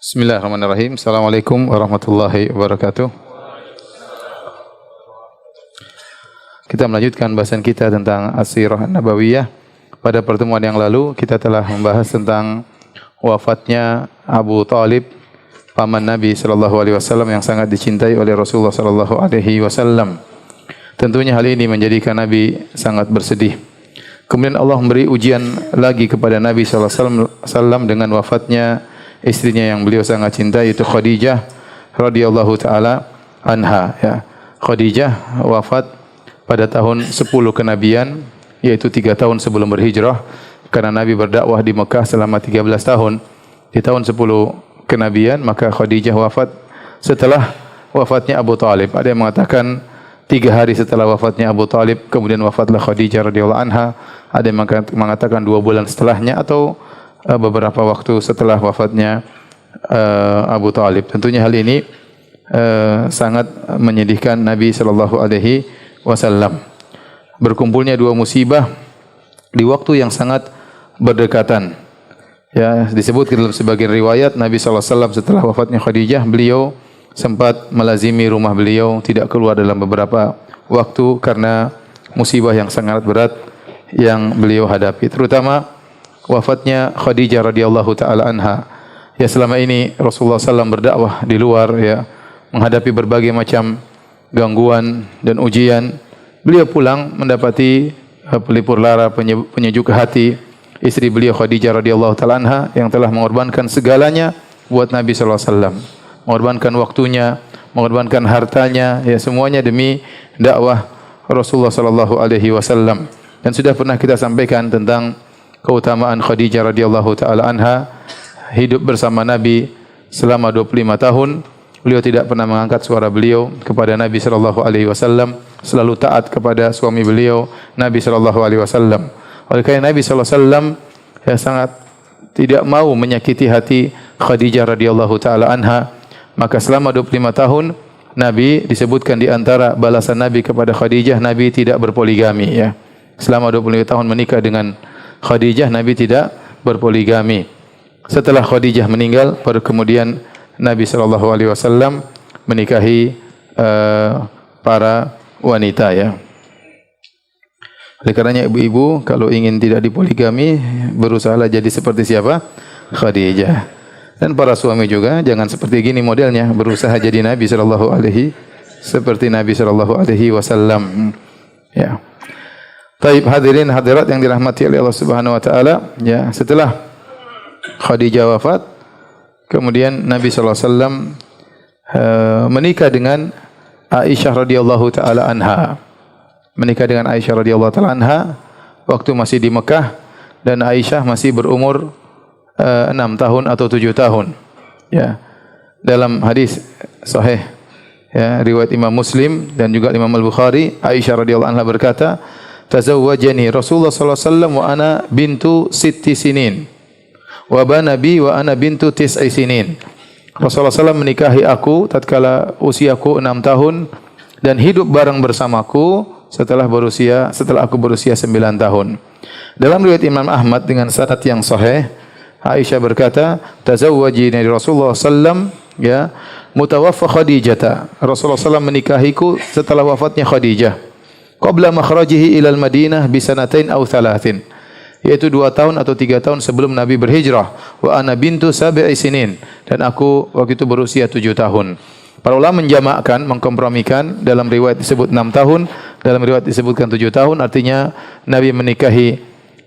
Bismillahirrahmanirrahim. Assalamualaikum warahmatullahi wabarakatuh. Kita melanjutkan bahasan kita tentang As-Sirah Nabawiyah. Pada pertemuan yang lalu kita telah membahas tentang wafatnya Abu Talib, paman Nabi sallallahu alaihi wasallam yang sangat dicintai oleh Rasulullah sallallahu alaihi wasallam. Tentunya hal ini menjadikan Nabi sangat bersedih. Kemudian Allah memberi ujian lagi kepada Nabi sallallahu alaihi wasallam dengan wafatnya istrinya yang beliau sangat cintai, yaitu Khadijah radhiyallahu taala anha, ya. Khadijah wafat pada tahun 10 kenabian, yaitu 3 tahun sebelum berhijrah, karena Nabi berdakwah di Mekah selama 13 tahun. Di tahun 10 kenabian maka Khadijah wafat setelah wafatnya Abu Talib. Ada yang mengatakan 3 hari setelah wafatnya Abu Talib kemudian wafatlah Khadijah radhiyallahu anha. Ada yang mengatakan 2 bulan setelahnya atau beberapa waktu setelah wafatnya Abu Talib. Tentunya hal ini sangat menyedihkan Nabi sallallahu alaihi wasallam. Berkumpulnya 2 musibah di waktu yang sangat berdekatan. Ya, disebut dalam sebagian riwayat Nabi sallallahu alaihi wasallam setelah wafatnya Khadijah, beliau sempat melazimi rumah beliau, tidak keluar dalam beberapa waktu karena musibah yang sangat berat yang beliau hadapi, terutama wafatnya Khadijah radhiyallahu taala anha. Ya, selama ini Rasulullah SAW berdakwah di luar, ya, menghadapi berbagai macam gangguan dan ujian. Beliau pulang mendapati pelipur lara, penyejuk hati istri beliau Khadijah radhiyallahu taala anha yang telah mengorbankan segalanya buat Nabi sallallahu alaihi wasallam. Mengorbankan waktunya, mengorbankan hartanya, ya, semuanya demi dakwah Rasulullah sallallahu alaihi wasallam. Dan sudah pernah kita sampaikan tentang keutamaan Khadijah radhiyallahu taala anha, hidup bersama Nabi selama 25 tahun. Beliau tidak pernah mengangkat suara beliau kepada Nabi sallallahu alaihi wasallam, selalu taat kepada suami beliau Nabi sallallahu alaihi wasallam. Oleh karena Nabi sallallahu alaihi wasallam ya sangat tidak mau menyakiti hati Khadijah radhiyallahu taala anha, maka selama 25 tahun Nabi disebutkan di antara balasan Nabi kepada Khadijah, Nabi tidak berpoligami, ya. Selama 25 tahun menikah dengan Khadijah, Nabi tidak berpoligami. Setelah Khadijah meninggal, baru kemudian Nabi sallallahu alaihi wasallam menikahi para wanita, ya. Oleh karenanya ibu-ibu kalau ingin tidak dipoligami, berusahalah jadi seperti siapa? Khadijah. Dan para suami juga jangan seperti gini modelnya, berusaha jadi Nabi sallallahu alaihi seperti Nabi sallallahu alaihi wasallam, ya. Taib, hadirin hadirat yang dirahmati oleh Allah Subhanahu wa taala, ya, setelah Khadijah wafat, kemudian Nabi sallallahu alaihi wasallam menikah dengan Aisyah radhiyallahu taala anha. Menikah dengan Aisyah radhiyallahu taala anha waktu masih di Mekah, dan Aisyah masih berumur 6 tahun atau 7 tahun. Ya. Dalam hadis sahih, ya, riwayat Imam Muslim dan juga Imam Al-Bukhari, Aisyah radhiyallahu anha berkata, "Tazawwajani Rasulullah sallallahu alaihi wasallam wa ana bintu 6 sinin wa bana bi wa ana bintu 9 sinin." Rasulullah SAW menikahi aku tatkala usiaku 6 tahun dan hidup bareng bersamaku setelah aku berusia 9 tahun. Dalam riwayat Imam Ahmad dengan sanad yang sahih, Aisyah berkata, "Tazawwajani Rasulullah sallam, ya, mutawaffa Khadijah." Rasulullah SAW menikahiku setelah wafatnya Khadijah. Qabla makhrajihi ilal Madinah bisanatain aw thalathin, yaitu 2 tahun atau 3 tahun sebelum Nabi berhijrah. Wa ana bintu 7 sinin, dan aku waktu itu berusia 7 tahun. Para ulama menjamakkan, mengkompromikan, dalam riwayat disebut 6 tahun, dalam riwayat disebutkan 7 tahun, artinya Nabi menikahi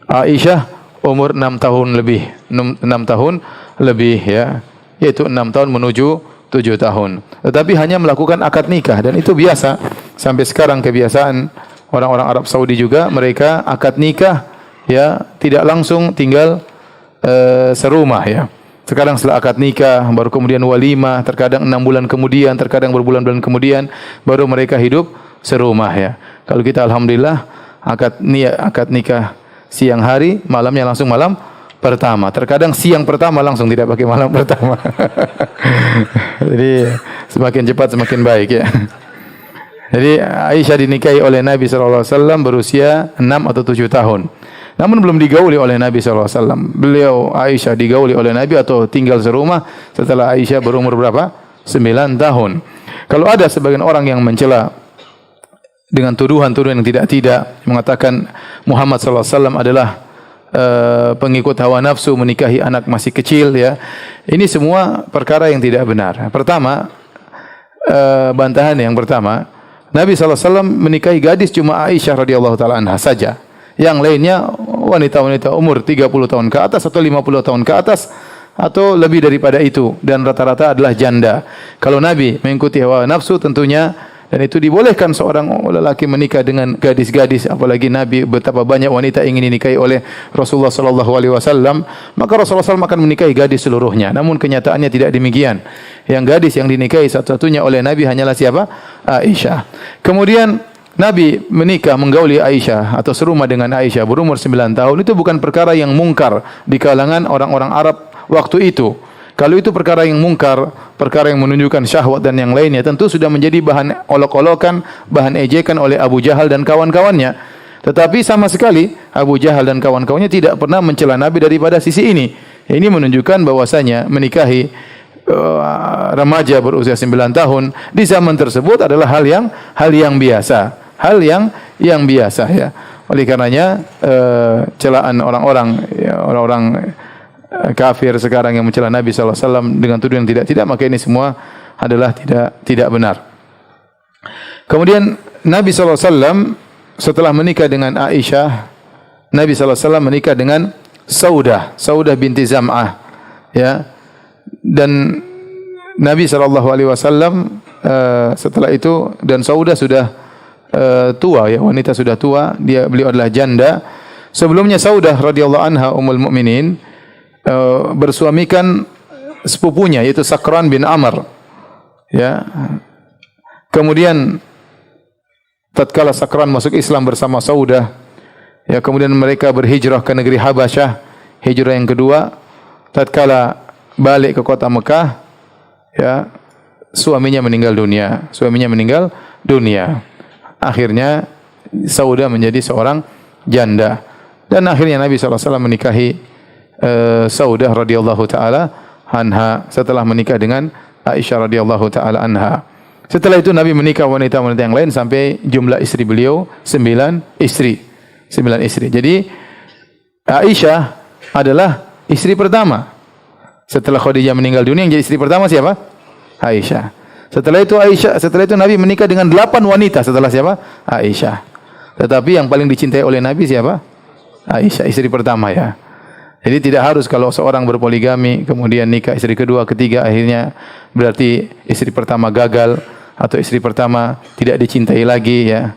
Aisyah umur 6 tahun lebih, 6 tahun lebih, ya, yaitu 6 tahun menuju 7 tahun. Tetapi hanya melakukan akad nikah, dan itu biasa sampai sekarang, kebiasaan orang-orang Arab Saudi juga, mereka akad nikah, ya, tidak langsung tinggal serumah, ya. Sekarang setelah akad nikah baru kemudian walimah, terkadang 6 bulan kemudian, terkadang berbulan-bulan kemudian baru mereka hidup serumah, ya. Kalau kita alhamdulillah akad nikah siang hari, malamnya langsung malam pertama. Terkadang siang pertama langsung, tidak pakai malam pertama. Jadi semakin cepat semakin baik, ya. Jadi Aisyah dinikahi oleh Nabi sallallahu alaihi wasallam berusia 6 atau 7 tahun. namun belum digauli oleh Nabi SAW. Beliau Aisyah digauli oleh Nabi atau tinggal serumah setelah Aisyah berumur berapa? 9 tahun. Kalau ada sebagian orang yang mencela dengan tuduhan-tuduhan yang tidak mengatakan Muhammad SAW adalah pengikut hawa nafsu, menikahi anak masih kecil, ya. Ini semua perkara yang tidak benar. Pertama, bantahan yang pertama, Nabi SAW menikahi gadis cuma Aisyah radhiyallahu taala anha saja. Yang lainnya wanita-wanita umur 30 tahun ke atas atau 50 tahun ke atas atau lebih daripada itu, dan rata-rata adalah janda. Kalau Nabi mengikuti hawa nafsu tentunya, dan itu dibolehkan seorang lelaki menikah dengan gadis-gadis, apalagi Nabi betapa banyak wanita ingin dinikahi oleh Rasulullah sallallahu alaihi wasallam, maka Rasulullah SAW akan menikahi gadis seluruhnya. Namun kenyataannya tidak demikian. Yang gadis yang dinikahi satu-satunya oleh Nabi hanyalah siapa? Aisyah. Kemudian Nabi menikah menggauli Aisyah atau serumah dengan Aisyah berumur 9 tahun, itu bukan perkara yang mungkar di kalangan orang-orang Arab waktu itu. Kalau itu perkara yang mungkar, perkara yang menunjukkan syahwat dan yang lainnya, tentu sudah menjadi bahan olok-olokan, bahan ejekan oleh Abu Jahal dan kawan-kawannya. Tetapi sama sekali Abu Jahal dan kawan-kawannya tidak pernah mencela Nabi daripada sisi ini. Ini menunjukkan bahwasanya menikahi remaja berusia 9 tahun di zaman tersebut adalah hal yang biasa, hal yang biasa, ya. Oleh karenanya celaan orang-orang, ya, orang-orang kafir sekarang yang mencela Nabi SAW dengan tuduhan yang tidak, maka ini semua adalah tidak benar. Kemudian Nabi SAW setelah menikah dengan Aisyah, Nabi SAW menikah dengan Saudah binti Zam'ah, ya. Dan Nabi SAW setelah itu, dan Saudah sudah tua, ya, wanita sudah tua, beliau adalah janda. Sebelumnya Saudah radhiyallahu anha ummul mukminin bersuamikan sepupunya yaitu Sakran bin Amr, ya. Kemudian tatkala Sakran masuk Islam bersama Saudah, ya, kemudian mereka berhijrah ke negeri Habasyah, hijrah yang kedua. Tatkala balik ke kota Mekah, ya, suaminya meninggal dunia. Akhirnya Saudah menjadi seorang janda, dan akhirnya Nabi SAW menikahi Saudah radhiyallahu taala anha setelah menikah dengan Aisyah radhiyallahu taala anha. Setelah itu Nabi menikah wanita-wanita yang lain sampai jumlah istri beliau 9 istri. Jadi Aisyah adalah istri pertama. Setelah Khadijah meninggal dunia, yang jadi istri pertama siapa? Aisyah. Setelah itu Nabi menikah dengan 8 wanita setelah siapa? Aisyah. Tetapi yang paling dicintai oleh Nabi siapa? Aisyah, istri pertama, ya. Jadi tidak harus kalau seorang berpoligami kemudian nikah istri kedua, ketiga, akhirnya berarti istri pertama gagal atau istri pertama tidak dicintai lagi, ya.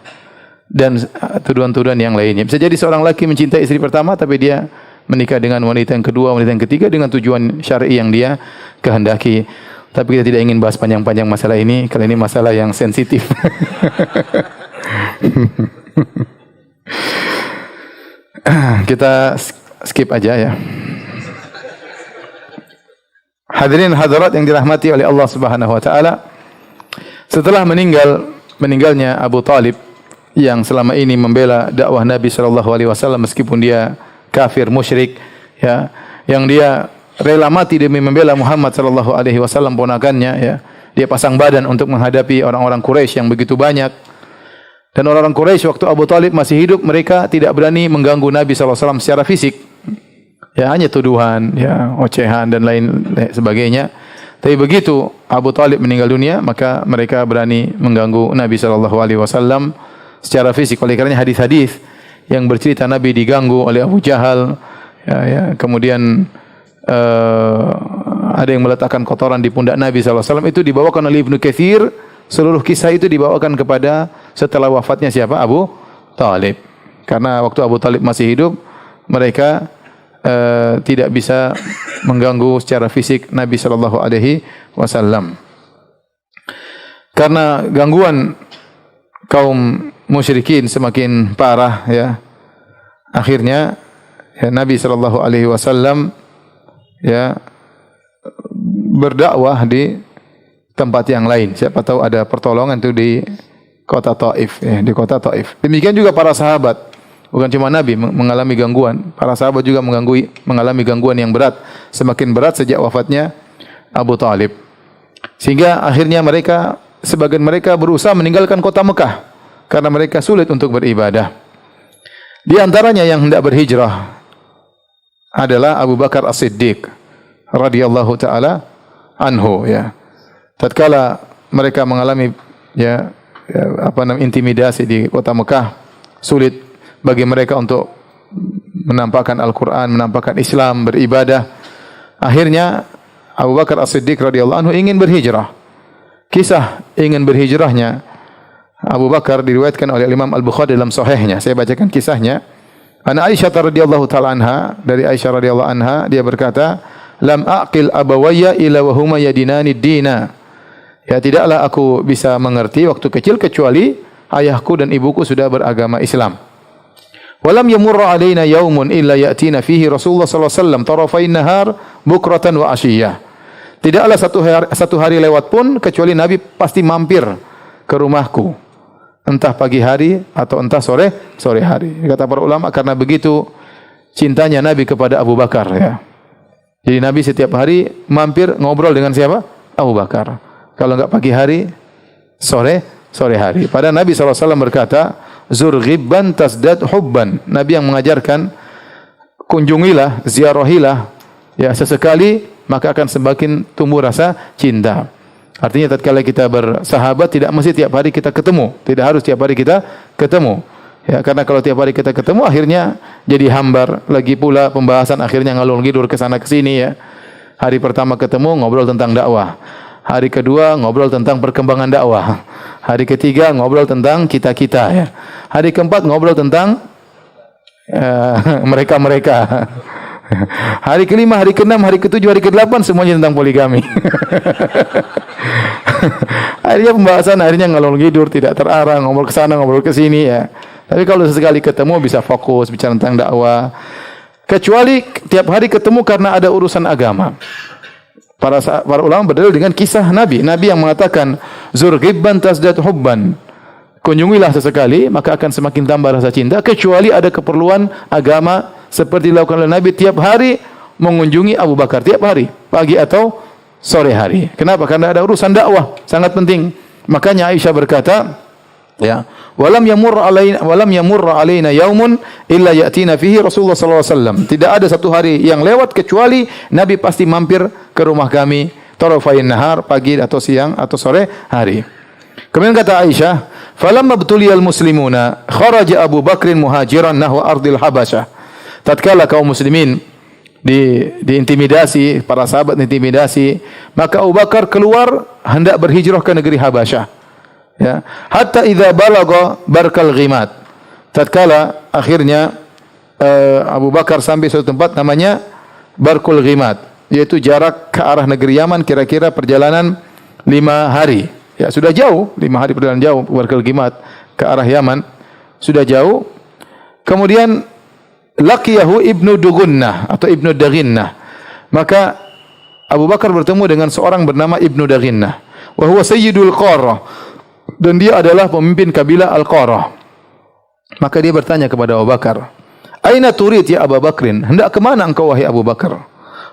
Dan tuduhan-tuduhan yang lainnya. Bisa jadi seorang laki mencintai istri pertama tapi dia menikah dengan wanita yang kedua, wanita yang ketiga dengan tujuan syar'i yang dia kehendaki. Tapi kita tidak ingin bahas panjang-panjang masalah ini, karena ini masalah yang sensitif. Kita skip aja, ya. Hadirin hadirat yang dirahmati oleh Allah Subhanahu wa taala. Setelah meninggalnya Abu Talib yang selama ini membela dakwah Nabi sallallahu alaihi wasallam meskipun dia kafir musyrik, ya, yang dia rela mati demi membela Muhammad sallallahu alaihi wasallam ponakannya, ya. Dia pasang badan untuk menghadapi orang-orang Quraisy yang begitu banyak. Dan orang-orang Quraisy waktu Abu Talib masih hidup, mereka tidak berani mengganggu Nabi sallallahu alaihi wasallam secara fisik. Ya, hanya tuduhan, ya, ocehan dan lain sebagainya. Tapi begitu Abu Talib meninggal dunia, maka mereka berani mengganggu Nabi sallallahu alaihi wasallam secara fisik. Oleh karenanya hadis-hadis yang bercerita Nabi diganggu oleh Abu Jahal, ya, kemudian ada yang meletakkan kotoran di pundak Nabi sallallahu alaihi wasallam, itu dibawakan oleh Ibnu Katsir. Seluruh kisah itu dibawakan kepada setelah wafatnya siapa? Abu Talib. Karena waktu Abu Talib masih hidup, mereka tidak bisa mengganggu secara fisik Nabi sallallahu alaihi wasallam. Karena gangguan kaum musyrikin semakin parah, ya. Akhirnya, ya, Nabi sallallahu alaihi wasallam, ya, berdakwah di tempat yang lain. Siapa tahu ada pertolongan itu di kota Taif, ya, di kota Taif. Demikian juga para sahabat. Bukan cuma Nabi mengalami gangguan, para sahabat juga mengalami gangguan yang berat, semakin berat sejak wafatnya Abu Talib. Sehingga akhirnya sebagian mereka berusaha meninggalkan kota Mekah karena mereka sulit untuk beribadah. Di antaranya yang hendak berhijrah adalah Abu Bakar As-Siddiq radhiyallahu taala anhu, ya. Tatkala mereka mengalami intimidasi di kota Mekah, sulit bagi mereka untuk menampakkan Al-Quran, menampakkan Islam, beribadah. Akhirnya Abu Bakar As-Siddiq radhiyallahu anhu ingin berhijrah. Kisah ingin berhijrahnya Abu Bakar diriwayatkan oleh Imam Al-Bukhari dalam sahihnya. Saya bacakan kisahnya. An Aisyah radhiyallahu taala anha, dari Aisyah radhiyallahu anha, dia berkata, "Lam aqil abawayya ila wa huma yadinani dina." Ya, tidaklah aku bisa mengerti waktu kecil kecuali ayahku dan ibuku sudah beragama Islam. Walam yamurra alaina yaumun illa ya'tina fihi Rasulullah sallallahu alaihi wasallam tarafain nahar bukratan wa asyiyah. Tidaklah satu hari lewat pun kecuali Nabi pasti mampir ke rumahku, entah pagi hari atau entah sore hari. Kata para ulama karena begitu cintanya Nabi kepada Abu Bakar, ya. Jadi Nabi setiap hari mampir ngobrol dengan siapa? Abu Bakar. Kalau enggak pagi hari, sore hari. Pada Nabi SAW berkata, zur ghibban tasdad hubban. Nabi yang mengajarkan, kunjungilah, ziarahilah, ya, sesekali maka akan semakin tumbuh rasa cinta. Artinya tatkala kita bersahabat tidak mesti tiap hari kita ketemu, tidak harus tiap hari kita ketemu. Ya, karena kalau tiap hari kita ketemu akhirnya jadi hambar. Lagi pula pembahasan akhirnya ngalur ngidur ke sana ke sini, ya. Hari pertama ketemu ngobrol tentang dakwah. Hari kedua ngobrol tentang perkembangan dakwah. Hari ketiga ngobrol tentang kita-kita, ya. Hari keempat ngobrol tentang mereka-mereka. Hari kelima, hari keenam, hari ketujuh, hari kedelapan semuanya tentang poligami. Akhirnya pembahasan ngalor ngidur, tidak terarah, ngobrol ke sana, ngobrol ke sini, ya. Tapi kalau sesekali ketemu bisa fokus bicara tentang dakwah. Kecuali tiap hari ketemu karena ada urusan agama. Para ulama berdalil dengan kisah Nabi. Nabi yang mengatakan, zur ghibban tasdad hubban. Kunjungilah sesekali, maka akan semakin tambah rasa cinta. Kecuali ada keperluan agama seperti dilakukan oleh Nabi tiap hari mengunjungi Abu Bakar. Tiap hari, pagi atau sore hari. Kenapa? Karena ada urusan dakwah, sangat penting. Makanya Aisyah berkata, ya, walam yamurra alaina yaumun illa ya'tina fihi Rasulullah sallallahu alaihi wasallam. Tidak ada satu hari yang lewat kecuali Nabi pasti mampir ke rumah kami tarafain nahar, pagi atau siang atau sore hari. Kemudian kata Aisyah, falamma btuliyal muslimuna kharaja Abu Bakrin muhajiran nahwa ardil Habasyah. Tatkala kaum muslimin diintimidasi, para sahabat diintimidasi, maka Abu Bakar keluar hendak berhijrah ke negeri Habasyah. Ya, hatta idza balagha barkal ghimat. Tatkala akhirnya Abu Bakar sampai suatu tempat namanya Barkul Ghimat, yaitu jarak ke arah negeri Yaman kira-kira perjalanan 5 hari. Ya, sudah jauh, 5 hari perjalanan jauh Barkul Ghimat ke arah Yaman, sudah jauh. Kemudian laqiyahu Ibnu Dugunnah atau Ibnu Daghinnah. Maka Abu Bakar bertemu dengan seorang bernama Ibnu Daghinnah. Wa huwa sayyidul Qarah. Dan dia adalah pemimpin kabilah Al-Qarah. Maka dia bertanya kepada Abu Bakar, "Aina turid ya Abu Bakrin? Hendak ke mana engkau wahai Abu Bakar?"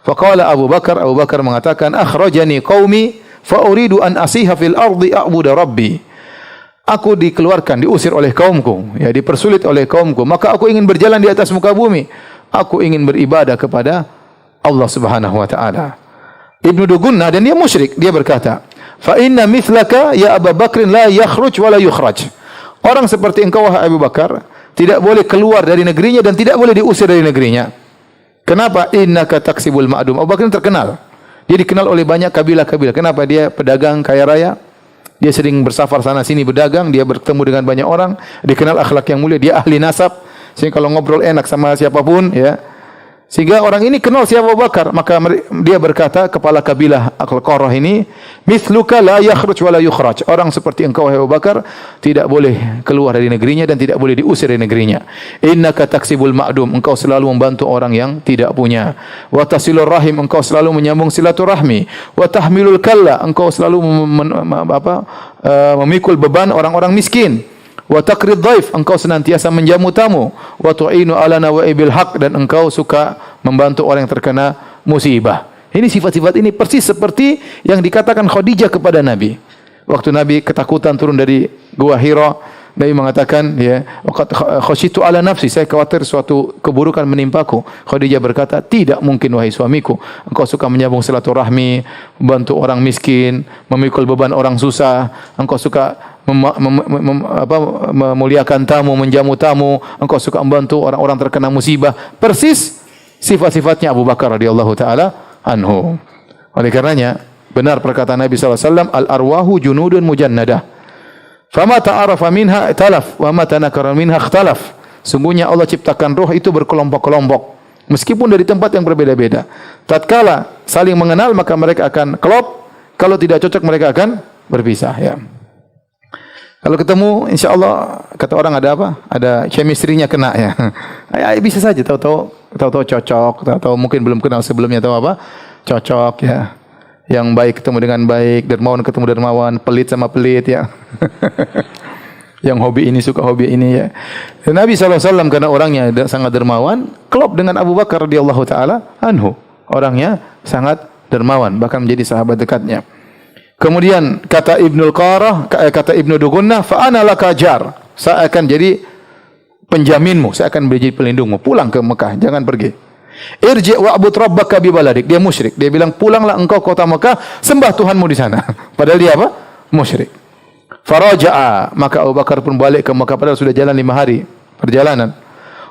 Faqala Abu Bakar mengatakan, "Akhrajani qaumi fa uridu an asiha fil ardi a'budu rabbi." Aku dikeluarkan, diusir oleh kaumku, ya, dipersulit oleh kaumku, maka aku ingin berjalan di atas muka bumi. Aku ingin beribadah kepada Allah Subhanahu wa taala. Ibnu Dugunnah, dan dia musyrik, dia berkata, fa inna mithlaka ya Abu Bakrin la yakhruj wa la yukhraj. Orang seperti engkau wahai Abu Bakar tidak boleh keluar dari negerinya dan tidak boleh diusir dari negerinya. Kenapa? Innaka taksibul ma'dum. Abu Bakar terkenal. Dia dikenal oleh banyak kabilah-kabilah. Kenapa? Dia pedagang kaya raya. Dia sering bersafar sana sini berdagang, dia bertemu dengan banyak orang, dikenal akhlak yang mulia, dia ahli nasab. Sehingga kalau ngobrol enak sama siapapun, ya. Sehingga orang ini kenal siapa Abu Bakar, maka dia berkata, kepala kabilah Al-Qarah ini, mithluka la yakhruj wa la yukhraj. Orang seperti engkau wahai Abu Bakar tidak boleh keluar dari negerinya dan tidak boleh diusir dari negerinya. Innaka taksibul ma'dum, engkau selalu membantu orang yang tidak punya. Wa tasilur rahim, engkau selalu menyambung silaturahmi. Wa tahmilul kalla, engkau selalu memikul beban orang-orang miskin. Wa taqrid dhaif, engkau senantiasa menjamu tamu. Wa tu'inu ala nawaibil haq, dan engkau suka membantu orang yang terkena musibah. Ini sifat-sifat ini persis seperti yang dikatakan Khadijah kepada Nabi. Waktu Nabi ketakutan turun dari Gua Hira, Nabi mengatakan, ya, khasyitu ala nafsi, saya khawatir suatu keburukan menimpaku. Khadijah berkata, tidak mungkin wahai suamiku. Engkau suka menyambung silaturahmi, membantu orang miskin, memikul beban orang susah. Engkau suka memuliakan tamu, menjamu tamu. Engkau suka membantu orang-orang terkena musibah. Persis sifat-sifatnya Abu Bakar radhiyallahu taala anhu. Oleh karenanya, benar perkataan Nabi sallallahu alaihi wasallam, al-arwahu junudun mujannadah. Fama ta'arafa minha italaf wa ma tanakara minha ikhtalaf. Sungguhnya Allah ciptakan roh itu berkelompok-kelompok, meskipun dari tempat yang berbeda-beda. Tatkala saling mengenal maka mereka akan klop, kalau tidak cocok mereka akan berpisah, ya. Kalau ketemu insyaallah kata orang ada apa? Ada chemistry-nya kena, ya. Ya bisa saja tahu-tahu cocok, tahu-tahu mungkin belum kenal sebelumnya, tahu apa? Cocok, ya. Yang baik ketemu dengan baik, dermawan ketemu dermawan, pelit sama pelit, ya. Yang hobi ini suka hobi ini, ya. Dan Nabi SAW karena orangnya sangat dermawan, klop dengan Abu Bakar radhiyallahu taala anhu. Orangnya sangat dermawan, bahkan menjadi sahabat dekatnya. Kemudian kata Ibnu Qarah, kata Ibnu Dugunnah, fa ana laka jar. Saya akan jadi penjaminmu, saya akan menjadi pelindungmu. Pulang ke Mekah, jangan pergi. Irji' wa'bud rabbaka bi baladik. Dia musyrik. Dia bilang, pulanglah engkau kota Mekah, sembah Tuhanmu di sana. Padahal dia apa? Musyrik. Faraja'a, maka Abu Bakar pun balik ke Mekah padahal sudah jalan 5 hari perjalanan.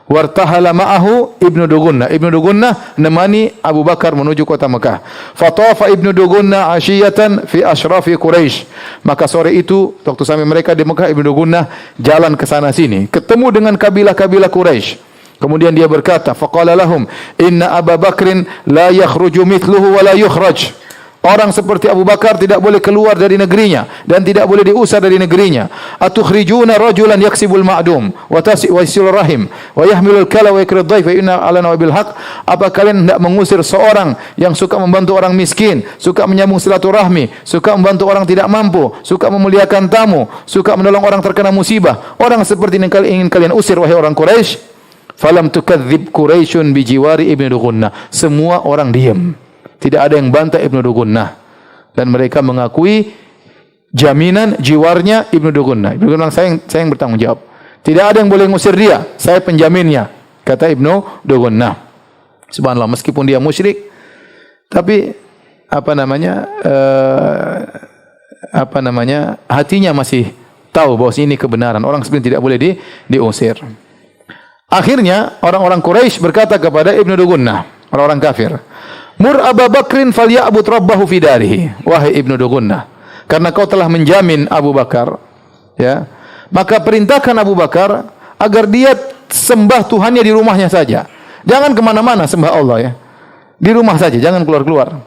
Wartahala ma'ahu Ibnu Dugunnah. Ibnu Dugunnah nemani Abu Bakar menuju kota Mekah. Fatafa Ibnu Dugunnah asyiyatan fi asyrafi Quraisy. Maka sore itu waktu sampai mereka di Mekah, Ibnu Dugunnah jalan ke sana sini, ketemu dengan kabilah-kabilah Quraisy. Kemudian dia berkata, faqala lahum inna Abu Bakrin la yakhruju mithluhu wa la yukhraj. Orang seperti Abu Bakar tidak boleh keluar dari negerinya dan tidak boleh diusir dari negerinya. Atukhrijuna rajulan yaksibul ma'dum wa tasil rahim wa yahmilul kala wa yakrid dhaif wa inna ala nawabil haq. Apa kalian hendak mengusir seorang yang suka membantu orang miskin, suka menyambung silaturahmi, suka membantu orang tidak mampu, suka memuliakan tamu, suka menolong orang terkena musibah? Orang seperti ini ingin kalian usir wahai orang Quraisy? Falam tukadzib Quraisyun bi jiwari Ibnu Dugunnah. Semua orang diam. Tidak ada yang bantah Ibnu Dugunnah. Dan mereka mengakui jaminan jiwarnya Ibnu Dugunnah. Ibnu Dugunnah, saya yang bertanggung jawab. Tidak ada yang boleh ngusir dia. Saya penjaminnya, kata Ibnu Dugunnah. Subhanallah, meskipun dia musyrik, tapi hatinya masih tahu bahwa ini kebenaran. Orang sebenarnya tidak boleh diusir. Akhirnya orang-orang Quraisy berkata kepada Ibnu Dugunnah, orang-orang kafir, Mur Abu Bakrin falya'bud rabbahu fi darihi. Wahai Ibnu Dugunnah, karena kau telah menjamin Abu Bakar, ya, maka perintahkan Abu Bakar agar dia sembah Tuhannya di rumahnya saja. Jangan kemana-mana, sembah Allah, ya. Di rumah saja, jangan keluar-keluar.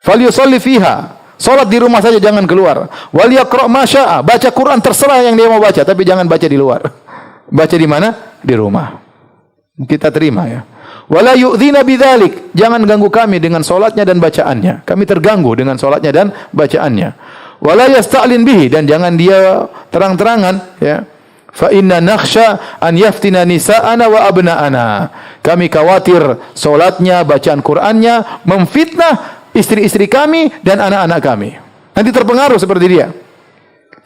Falyusalli fiha. Salat di rumah saja, jangan keluar. Wal yaqra' ma syaa. Baca Quran terserah yang dia mau baca, tapi jangan baca di luar. Baca di mana? Di rumah. Kita terima, ya. Wala yu'dzina bidzalik. Jangan ganggu kami dengan salatnya dan bacaannya. Kami terganggu dengan salatnya dan bacaannya. Wala yasta'lin bihi, dan jangan dia terang-terangan, ya. Fa inna nakhsha an yaftina nisa'ana wa abna'ana. Kami khawatir salatnya, bacaan Qur'annya memfitnah istri-istri kami dan anak-anak kami. Nanti terpengaruh seperti dia.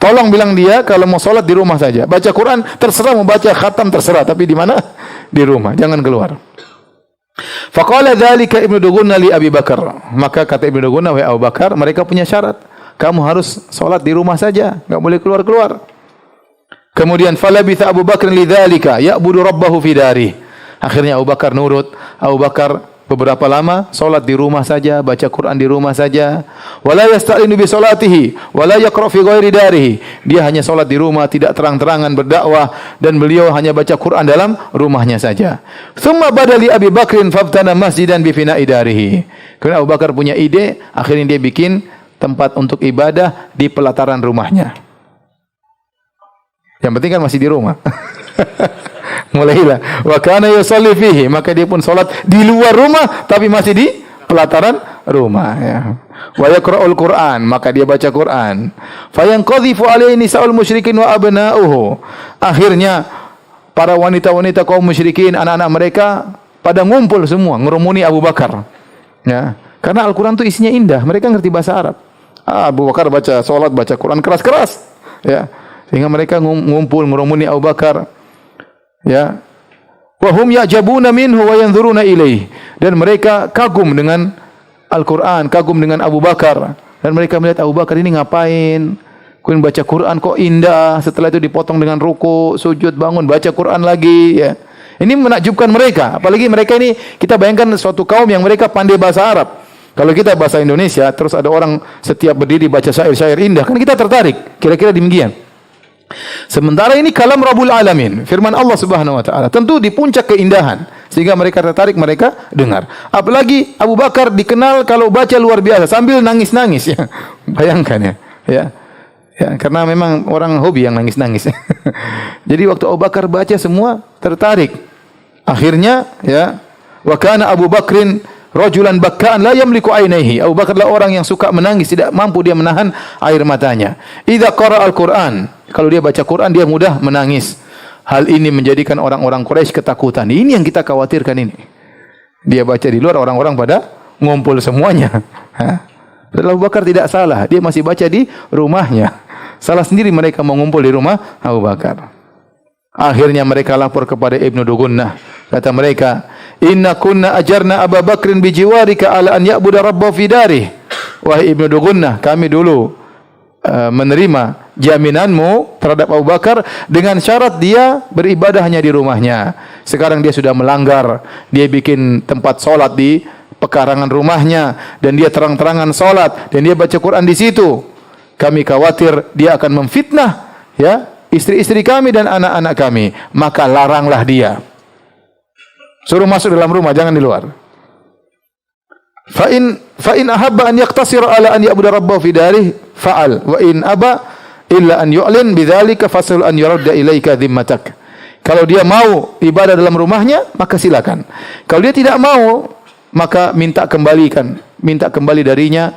Tolong bilang dia kalau mau salat di rumah saja. Baca Quran terserah, mau baca khatam terserah, tapi di mana? Di rumah, jangan keluar. Faqala dzalika Ibnu Dugunnah li Abi Bakar. Maka kata Ibnu Dugunnah, wahai Abu Bakar, mereka punya syarat. Kamu harus salat di rumah saja, enggak boleh keluar-keluar. Kemudian falabitha Abu Bakr lidzalika ya'budu rabbahu fi dari. Akhirnya Abu Bakar nurut. Abu Bakar beberapa lama salat di rumah saja, baca Quran di rumah saja. Wala yasta'inu bi salatihi wala yaqra fi ghairi darihi. Dia hanya salat di rumah, tidak terang-terangan berdakwah, dan beliau hanya baca Quran dalam rumahnya saja. Tsumma badali Abi Bakrin fabtana masjidan bi fina'i darihi. Karena Abu Bakar punya ide, akhirnya dia bikin tempat untuk ibadah di pelataran rumahnya. Yang penting kan masih di rumah. Mulailah wa kana yusalli fihi, maka dia pun salat di luar rumah tapi masih di pelataran rumah, ya. wa yaqra'ul Qur'an, maka dia baca Quran. Fayanqadhifu alaihi nisa'ul musyrikin wa abna'uhu. Akhirnya para wanita-wanita kaum musyrikin, anak-anak mereka pada ngumpul semua ngerumuni Abu Bakar. Ya, karena Al-Qur'an itu isinya indah, mereka ngerti bahasa Arab. Abu Bakar baca salat, baca Quran keras-keras. Ya, sehingga mereka ngumpul ngerumuni Abu Bakar. Ya. Wa hum ya'jabuna minhu wa yanzuruna ilaihi. Dan mereka kagum dengan Al-Quran, kagum dengan Abu Bakar. Dan mereka melihat Abu Bakar ini ngapain? Kemudian baca Quran kok indah. Setelah itu dipotong dengan ruku, sujud, bangun, baca Quran lagi. Ya. Ini menakjubkan mereka. Apalagi mereka ini, kita bayangkan suatu kaum yang mereka pandai bahasa Arab. Kalau kita bahasa Indonesia, terus ada orang setiap berdiri baca syair-syair indah. Kan kita tertarik. Kira-kira demikian. Sementara ini kalam Rabbul Alamin, firman Allah Subhanahu wa taala, tentu di puncak keindahan sehingga mereka tertarik, mereka dengar. Apalagi Abu Bakar dikenal kalau baca luar biasa sambil nangis-nangis ya. Bayangkan ya. Ya, karena memang orang hobi yang nangis-nangis. Jadi waktu Abu Bakar baca semua tertarik. Akhirnya ya, wa kana Abu Bakrin rajulan bakkaan la yamliku ainaihi. Abu Bakar adalah orang yang suka menangis, tidak mampu dia menahan air matanya. Idza qara al-Qur'an, kalau dia baca Quran dia mudah menangis. Hal ini menjadikan orang-orang Quraisy ketakutan. Ini yang kita khawatirkan ini. Dia baca di luar, orang-orang pada ngumpul semuanya. Padahal Abu Bakar tidak salah, dia masih baca di rumahnya. Salah sendiri mereka mengumpul di rumah Abu Bakar. Akhirnya mereka lapor kepada Ibnu Dugunnah. Kata mereka, "Inna kunna ajarna Abu Bakrin bijiwarika ala an ya'budu rabbahu fi darih." Wahai Ibnu Dugunnah, kami dulu menerima jaminanmu terhadap Abu Bakar dengan syarat dia beribadah hanya di rumahnya. Sekarang dia sudah melanggar. Dia bikin tempat solat di pekarangan rumahnya dan dia terang-terangan solat dan dia baca Quran di situ. Kami khawatir dia akan memfitnah ya istri-istri kami dan anak-anak kami. Maka laranglah dia. Suruh masuk dalam rumah, jangan di luar. Fa in ahabba an yaqtasira ala an ya'budu rabbahu fi darih fa'al wa in aba illa an yu'lin bidzalika fasal an yuradda ilaika dhimmatak. Kalau dia mau ibadah dalam rumahnya, maka silakan. Kalau dia tidak mau, maka minta kembali darinya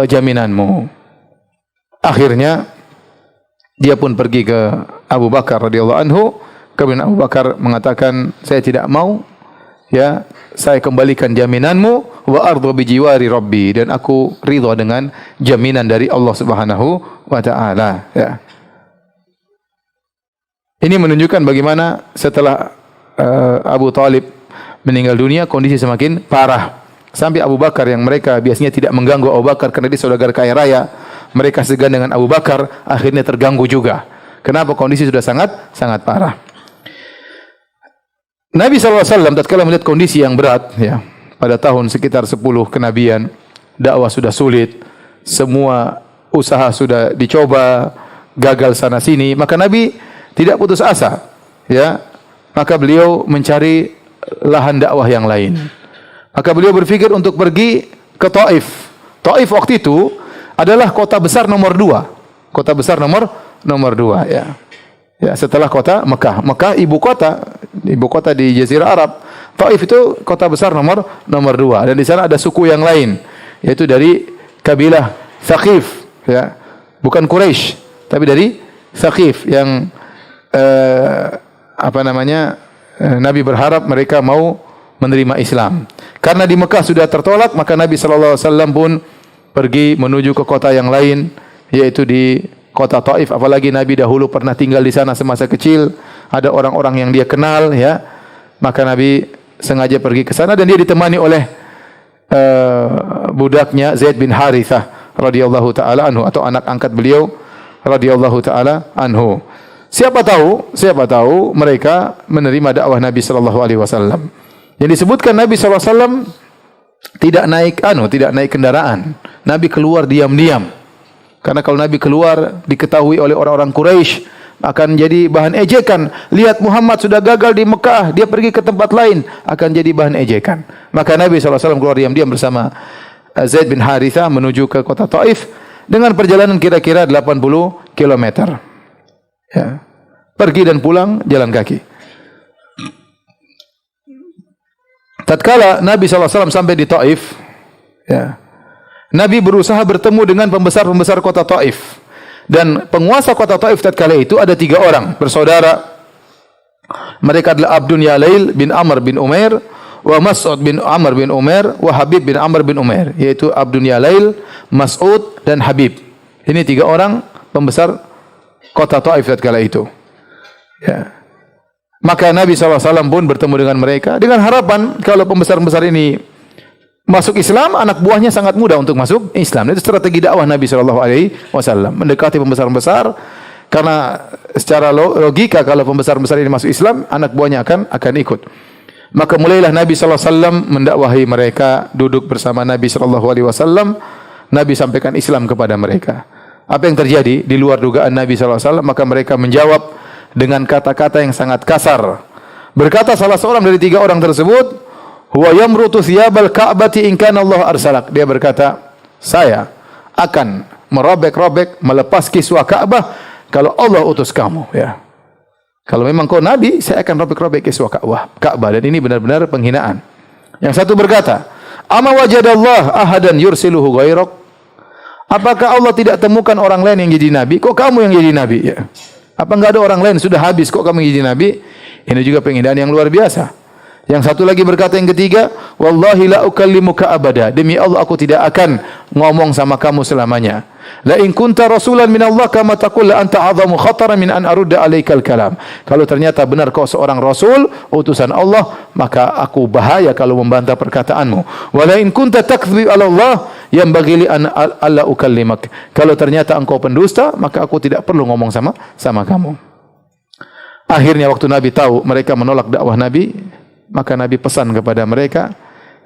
jaminanmu. Akhirnya dia pun pergi ke Abu Bakar radhiyallahu anhu. Kemudian Abu Bakar mengatakan, saya tidak mau, ya, saya kembalikan jaminanmu, wa ardu bijiwari rabbi, dan aku ridha dengan jaminan dari Allah Subhanahu wa taala, ya. Ini menunjukkan bagaimana setelah Abu Talib meninggal dunia, kondisi semakin parah. Sampai Abu Bakar yang mereka biasanya tidak mengganggu Abu Bakar karena dia saudagar kaya raya, mereka segan dengan Abu Bakar, akhirnya terganggu juga. Kenapa? Kondisi sudah sangat parah. Nabi SAW tatkala melihat kondisi yang berat, ya, pada tahun sekitar 10 kenabian, dakwah sudah sulit, semua usaha sudah dicoba, gagal sana sini, maka Nabi tidak putus asa, ya. Maka beliau mencari lahan dakwah yang lain. Maka beliau berpikir untuk pergi ke Taif. Taif waktu itu adalah kota besar nomor 2. Kota besar nomor 2, ya. Ya, setelah kota Mekah. Mekah ibu kota di Jazirah Arab. Taif itu kota besar nomor 2 dan di sana ada suku yang lain, yaitu dari kabilah Thaqif, ya. Bukan Quraisy, tapi dari Thaqif yang Nabi berharap mereka mau menerima Islam. Karena di Mekah sudah tertolak, maka Nabi sallallahu alaihi wasallam pun pergi menuju ke kota yang lain, yaitu di kota Taif. Apalagi Nabi dahulu pernah tinggal di sana semasa kecil, ada orang-orang yang dia kenal, ya. Maka Nabi sengaja pergi ke sana dan dia ditemani oleh budaknya Zaid bin Harithah radhiyallahu taala anhu, atau anak angkat beliau radhiyallahu taala anhu. Siapa tahu mereka menerima dakwah Nabi sallallahu alaihi wasallam. Yang disebutkan Nabi sallallahu alaihi wasallam tidak naik kendaraan. Nabi keluar diam-diam. Karena kalau Nabi keluar diketahui oleh orang-orang Quraisy akan jadi bahan ejekan. Lihat Muhammad sudah gagal di Mekah, dia pergi ke tempat lain, akan jadi bahan ejekan. Maka Nabi SAW keluar diam-diam bersama Zaid bin Harithah menuju ke kota Taif dengan perjalanan kira-kira 80 km. Ya. Pergi dan pulang jalan kaki. Tatkala Nabi SAW sampai di Taif, ya, Nabi berusaha bertemu dengan pembesar-pembesar kota Taif. Dan penguasa kota Taif tatkala itu ada 3 orang bersaudara. Mereka adalah Abdun Yalail bin Amr bin Umair, wa Mas'ud bin Amr bin Umair, wa Habib bin Amr bin Umair, yaitu Abdun Yalail, Mas'ud dan Habib. Ini 3 orang pembesar kota Taif tatkala itu. Ya. Maka Nabi SAW pun bertemu dengan mereka dengan harapan kalau pembesar-pembesar ini masuk Islam, anak buahnya sangat mudah untuk masuk Islam. Itu strategi dakwah Nabi SAW, mendekati pembesar-pembesar, karena secara logika kalau pembesar-pembesar ini masuk Islam, anak buahnya akan ikut. Maka mulailah Nabi SAW mendakwahi mereka, duduk bersama Nabi SAW. Nabi sampaikan Islam kepada mereka. Apa yang terjadi di luar dugaan Nabi SAW? Maka mereka menjawab dengan kata-kata yang sangat kasar. Berkata salah seorang dari 3 orang tersebut, huwa yamrutu thiyabal ka'bati in kana Allah arsalak. Dia berkata, saya akan merobek-robek, melepas kiswah Ka'bah kalau Allah utus kamu, ya. Kalau memang kau nabi, saya akan robek-robek kiswah Ka'bah. Dan ini benar-benar penghinaan. Yang satu berkata, ama wajadallah ahadan yursiluhu ghairak. Apakah Allah tidak temukan orang lain yang jadi nabi? Kok kamu yang jadi nabi? Ya. Apa enggak ada orang lain? Sudah habis kok kamu jadi nabi? Ini juga penghinaan yang luar biasa. Yang satu lagi berkata yang ketiga, wallahi la ukallimuka abada. Demi Allah aku tidak akan ngomong sama kamu selamanya. La in kunta rasulan min Allah kama taqul la anta a'zamu khataran min an arudda alaikal kalam. Kalau ternyata benar kau seorang rasul, utusan Allah, maka aku bahaya kalau membantah perkataanmu. Wa la in kunta takdzib ala Allah yanbaghi li an alla ukallimak. Kalau ternyata engkau pendusta, maka aku tidak perlu ngomong sama kamu. Akhirnya waktu Nabi tahu mereka menolak dakwah Nabi, maka Nabi pesan kepada mereka,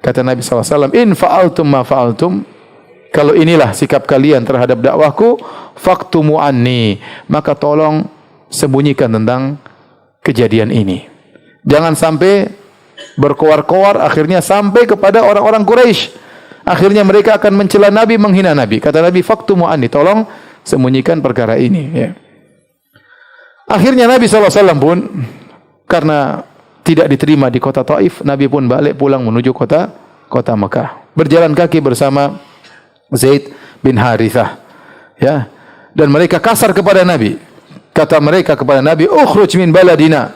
kata Nabi SAW, in fa'altum ma fa'altum, kalau inilah sikap kalian terhadap dakwahku, faktumu anni, maka tolong sembunyikan tentang kejadian ini. Jangan sampai berkoar-koar, akhirnya sampai kepada orang-orang Quraisy. Akhirnya mereka akan mencela Nabi, menghina Nabi. Kata Nabi, faktumu anni, tolong sembunyikan perkara ini. Ya. Akhirnya Nabi SAW pun, karena tidak diterima di kota Taif, Nabi pun balik pulang menuju kota Mekah. Berjalan kaki bersama Zaid bin Harithah. Ya. Dan mereka kasar kepada Nabi. Kata mereka kepada Nabi, ukhruj min baladina.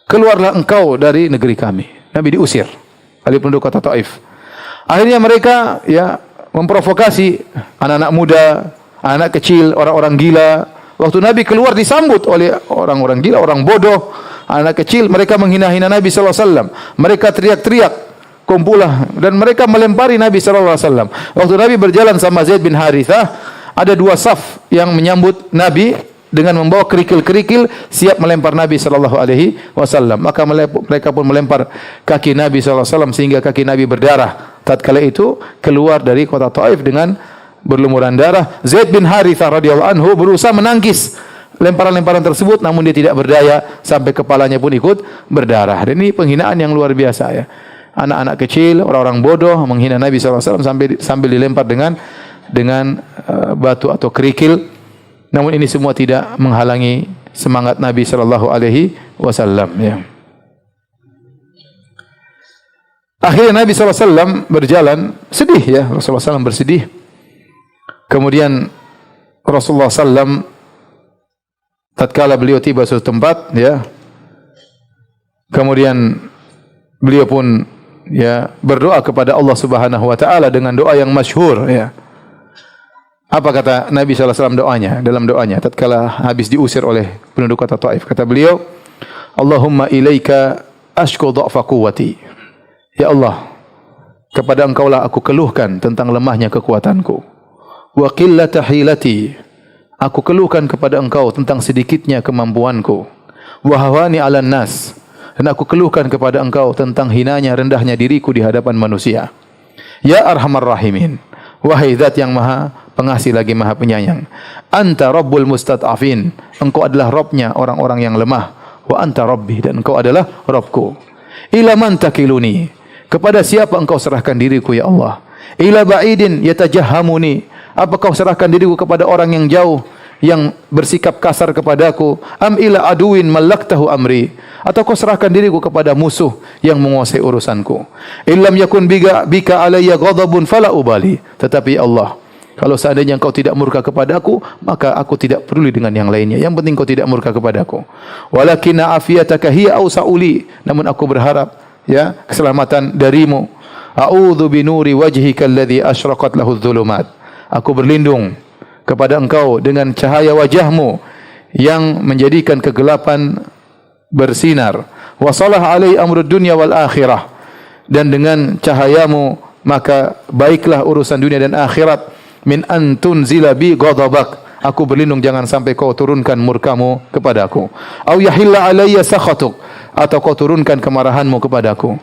Keluarlah engkau dari negeri kami. Nabi diusir oleh penduduk kota Taif. Akhirnya mereka memprovokasi anak-anak muda, anak kecil, orang-orang gila. Waktu Nabi keluar disambut oleh orang-orang gila, orang bodoh, anak kecil. Mereka menghina-hina Nabi SAW. Mereka teriak-teriak, kumpulah, dan mereka melempari Nabi SAW. Waktu Nabi berjalan sama Zaid bin Harithah, ada 2 saf yang menyambut Nabi dengan membawa kerikil-kerikil siap melempar Nabi SAW. Maka mereka pun melempar kaki Nabi SAW sehingga kaki Nabi berdarah. Tatkala itu keluar dari kota Taif dengan berlumuran darah. Zaid bin Harithah radhiyallahu anhu berusaha menangkis lemparan-lemparan tersebut, namun dia tidak berdaya sampai kepalanya pun ikut berdarah. Dan ini penghinaan yang luar biasa, ya. Anak-anak kecil, orang-orang bodoh menghina Nabi SAW sambil dilempar dengan batu atau kerikil. Namun ini semua tidak menghalangi semangat Nabi SAW. Ya. Akhirnya Nabi SAW berjalan sedih, ya. Rasulullah SAW bersedih. Kemudian Rasulullah SAW tatkala beliau tiba suatu tempat, ya, kemudian beliau pun berdoa kepada Allah Subhanahu wa taala dengan doa yang masyhur, ya. Apa kata Nabi SAW dalam doanya tatkala habis diusir oleh penduduk kota Taif? Kata beliau, Allahumma ilaika ashku dha'fa quwwati. Ya Allah, kepada Engkaulah aku keluhkan tentang lemahnya kekuatanku. Wa qillata hilati. Aku keluhkan kepada Engkau tentang sedikitnya kemampuanku. Wa hawani 'alan nas. Dan aku keluhkan kepada Engkau tentang hinanya, rendahnya diriku di hadapan manusia. Ya Arhamar Rahimin. Wahai Zat yang Maha Pengasih lagi Maha Penyayang. Anta Rabbul Mustad'afin. Engkau adalah Rabbnya orang-orang yang lemah. Wa anta Rabbi, dan Engkau adalah Rabbku. Ila man takiluni. Kepada siapa Engkau serahkan diriku, ya Allah? Ila ba'idin yatajahhamuni. Apa kau serahkan diriku kepada orang yang jauh yang bersikap kasar kepadaku? Am ila aduin malaktahu amri? Atau kau serahkan diriku kepada musuh yang menguasai urusanku? Illam yakun bika alayya ghadabun fala ubali. Tetapi Allah, kalau seandainya engkau tidak murka kepadaku, maka aku tidak peduli dengan yang lainnya. Yang penting kau tidak murka kepadaku. Walakinna afiyataka hiya awsa'uli. Namun aku berharap ya keselamatan darimu. A'udzu binuri wajhika alladhi asyraqat lahu adh-dhulumat. Aku berlindung kepada engkau dengan cahaya wajahmu yang menjadikan kegelapan bersinar. Wa salah alai amrud dunya wal akhirah. Dan dengan cahayamu maka baiklah urusan dunia dan akhirat. Min antun zilabi ghadabak. Aku berlindung jangan sampai kau turunkan murkamu kepadaku. Au yahilla alayya sakhatuk. Atau kau turunkan kemarahanmu kepadaku.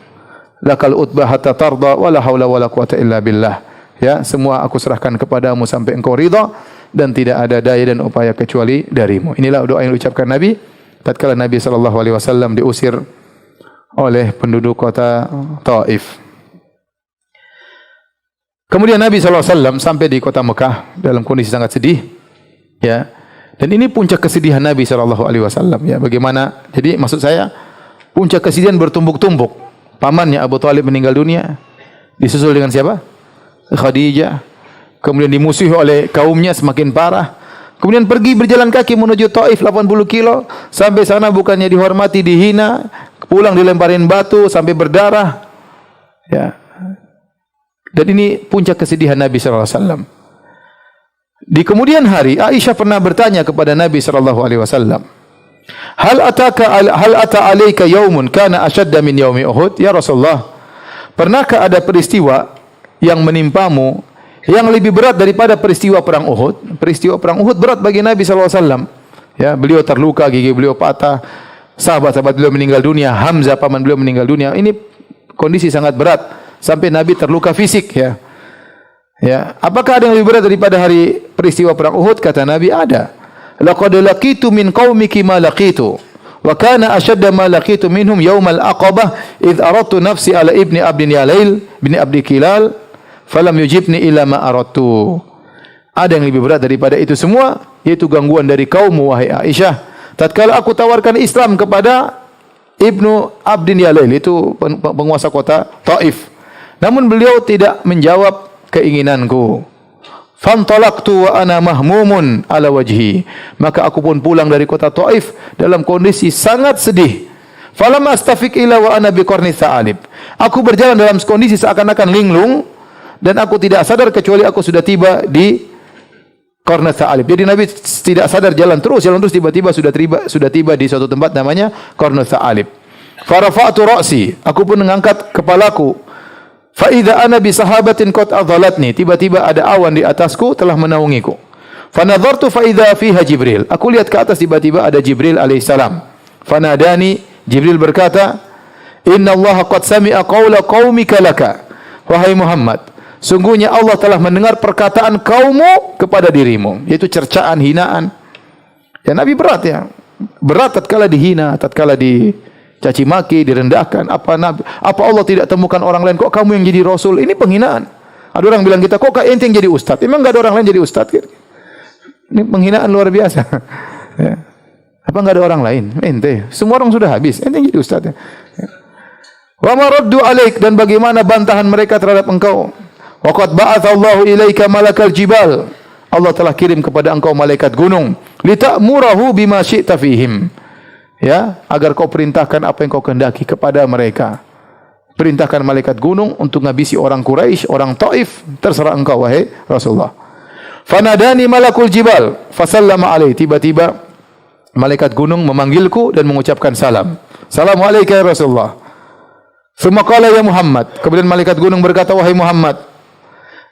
Lakal utbah hatta tarda wala haula wala quwata illa billah. Ya, semua aku serahkan kepadamu sampai engkau ridha dan tidak ada daya dan upaya kecuali darimu. Inilah doa yang diucapkan Nabi tatkala Nabi sallallahu alaihi wasallam diusir oleh penduduk kota Taif. Kemudian Nabi sallallahu alaihi wasallam sampai di kota Mekah dalam kondisi sangat sedih, ya. Dan ini puncak kesedihan Nabi sallallahu alaihi wasallam, ya. Bagaimana? Jadi maksud saya puncak kesedihan bertumbuk-tumbuk. Pamannya Abu Thalib meninggal dunia, disusul dengan siapa? Khadijah. Kemudian dimusuhi oleh kaumnya semakin parah. Kemudian pergi berjalan kaki menuju Taif 80 kilo. Sampai sana bukannya dihormati, dihina. Pulang dilemparin batu sampai berdarah. Ya. Dan ini puncak kesedihan Nabi sallallahu alaihi wasallam. Di kemudian hari Aisyah pernah bertanya kepada Nabi sallallahu alaihi wasallam, Hal ata alayka yaumun kana ashadda min yaumi Uhud? Ya Rasulullah, pernahkah ada peristiwa yang menimpamu yang lebih berat daripada peristiwa perang Uhud? Peristiwa perang Uhud berat bagi Nabi sallallahu alaihi wasallam. Ya, beliau terluka, gigi beliau patah, sahabat-sahabat beliau meninggal dunia, Hamzah paman beliau meninggal dunia. Ini kondisi sangat berat sampai Nabi terluka fisik, ya. Ya, apakah ada yang lebih berat daripada hari peristiwa perang Uhud? Kata Nabi, ada. Laqad laqitu min qaumiki ma laqitu wa kana ashadda ma laqitu minhum yaumal aqabah id aradtu nafsi ala ibni abdin yalail bin abdi kilal falam yujibni ila ma aradtu. Ada yang lebih berat daripada itu semua, yaitu gangguan dari kaummu wahai Aisyah tatkala aku tawarkan Islam kepada Ibnu Abdin Yalail, itu penguasa kota Taif. Namun beliau tidak menjawab keinginanku. Fantalaqtu wa ana mahmumun ala wajhi. Maka aku pun pulang dari kota Taif dalam kondisi sangat sedih. Falam astafiq ila wa ana biqarni tha'alib. Aku berjalan dalam kondisi seakan-akan linglung dan aku tidak sadar kecuali aku sudah tiba di qarna tha'alib. Jadi Nabi tidak sadar jalan terus tiba-tiba sudah tiba di suatu tempat namanya qarna tha'alib. Farafa'tu ra'si. Aku pun mengangkat kepalaku. Fa idza ana bi sahabatin qad adhalatni. Tiba-tiba ada awan di atasku telah menaungiku. Fa nadhartu fa idza fiha Jibril. Aku lihat ke atas, tiba-tiba ada Jibril alaihissalam. Fanadani, Jibril berkata, "Inna Allah qad sami'a qawla qaumika laka." Wahai Muhammad, sungguhnya Allah telah mendengar perkataan kaummu kepada dirimu, yaitu cercaan, hinaan. Ya, Nabi berat, ya. Berat tatkala dihina, tatkala dicaci maki, direndahkan. Apa Allah tidak temukan orang lain? Kok kamu yang jadi rasul? Ini penghinaan. Ada orang bilang kita, kok ente yang jadi ustaz? Emang enggak ada orang lain jadi ustaz? Ini penghinaan luar biasa. Ya. Apa enggak ada orang lain? Ente. Semua orang sudah habis. Ente yang jadi ustaz. Ya. Wa maraddu alaik, dan bagaimana bantahan mereka terhadap engkau? Wa qad ba'atsallahu ilaika malakal jibal. Allah telah kirim kepada engkau malaikat gunung. Lita'murahu bima syi'ta fihim. Ya, agar kau perintahkan apa yang kau kehendaki kepada mereka. Perintahkan malaikat gunung untuk ngabisi orang Quraisy, orang Taif, terserah engkau wahai Rasulullah. Fanadani malakul jibal, fasallama alaihi. Tiba-tiba malaikat gunung memanggilku dan mengucapkan salam. Assalamualaikum ya Rasulullah. Tsumma qala ya Muhammad. Kemudian malaikat gunung berkata, wahai Muhammad,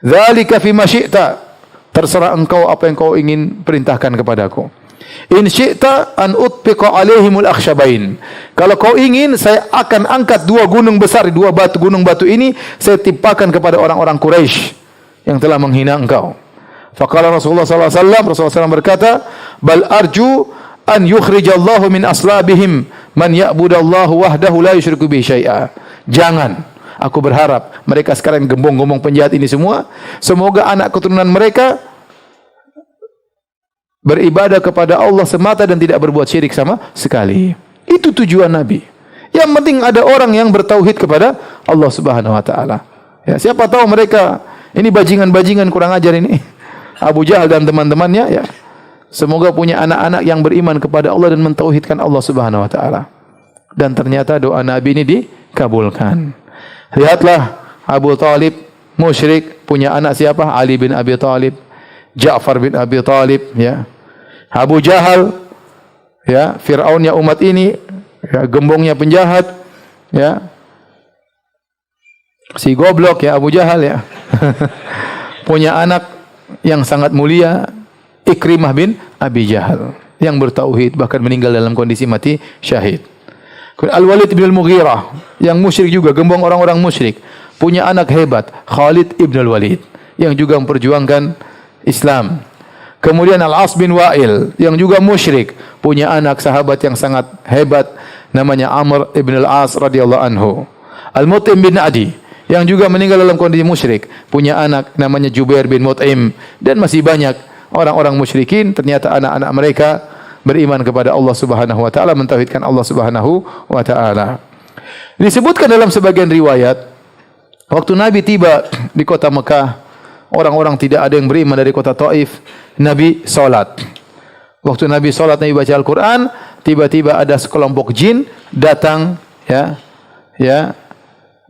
dzalika fima syi'ta. Terserah engkau apa yang kau ingin perintahkan kepadaku. In syi'ta an utbiqa alaihimul akhshabain. Kalau kau ingin, saya akan angkat dua gunung besar, gunung batu ini saya timpakan kepada orang-orang Quraisy yang telah menghina engkau. Faqala Rasulullah sallallahu alaihi wasallam, Rasulullah SAW berkata, bal arju an yukhrijallahu min aslabihim man ya'budallahu wahdahu la yusyriku bihi syai'a. Jangan, aku berharap mereka sekarang gembong-gembong penjahat ini semua, semoga anak keturunan mereka beribadah kepada Allah semata dan tidak berbuat syirik sama sekali. Itu tujuan Nabi. Yang penting ada orang yang bertauhid kepada Allah Subhanahu wa taala. Ya, siapa tahu mereka ini bajingan-bajingan kurang ajar ini. Abu Jahal dan teman-temannya ya. Semoga punya anak-anak yang beriman kepada Allah dan mentauhidkan Allah Subhanahu wa taala. Dan ternyata doa Nabi ini dikabulkan. Lihatlah Abu Talib musyrik, punya anak siapa? Ali bin Abi Talib, Ja'far bin Abi Talib, ya. Abu Jahal, ya, Fir'aunnya umat ini, ya, gembongnya penjahat, ya. Si goblok ya Abu Jahal ya. Punya anak yang sangat mulia, Ikrimah bin Abi Jahal, yang bertauhid bahkan meninggal dalam kondisi mati syahid. Al-Walid bin Al-Mughirah yang musyrik juga, gembong orang-orang musyrik, punya anak hebat, Khalid ibn Al-Walid, yang juga memperjuangkan Islam. Kemudian Al-As bin Wa'il yang juga musyrik, punya anak sahabat yang sangat hebat namanya Amr ibn Al-As radhiyallahu anhu. Al-Mut'im bin Adi yang juga meninggal dalam kondisi musyrik, punya anak namanya Jubair bin Mut'im, dan masih banyak orang-orang musyrikin ternyata anak-anak mereka beriman kepada Allah Subhanahu wa taala, mentauhidkan Allah Subhanahu wa taala. Disebutkan dalam sebagian riwayat, waktu Nabi tiba di kota Mekah, orang-orang tidak ada yang beriman dari kota Taif. Nabi salat. Waktu Nabi salat, Nabi baca Al-Qur'an, tiba-tiba ada sekelompok jin datang, ya,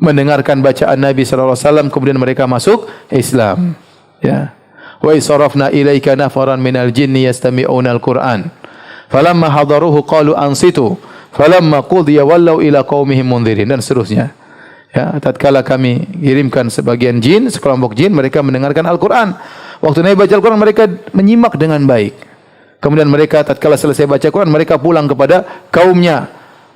mendengarkan bacaan Nabi sallallahu alaihi wasallam, kemudian mereka masuk Islam, ya. Wa isarafna ilaika nafaran minal jinni yastami'una al-Qur'an. Falamma hadaruhu qalu ansitu. Falamma qudiya wallaw ila qaumihim mundzirin, dan seterusnya. Ya, tatkala kami kirimkan sebagian jin, sekelompok jin, mereka mendengarkan Al-Qur'an. Waktu Nabi baca Al-Qur'an, mereka menyimak dengan baik. Kemudian mereka tatkala selesai baca Al-Qur'an, mereka pulang kepada kaumnya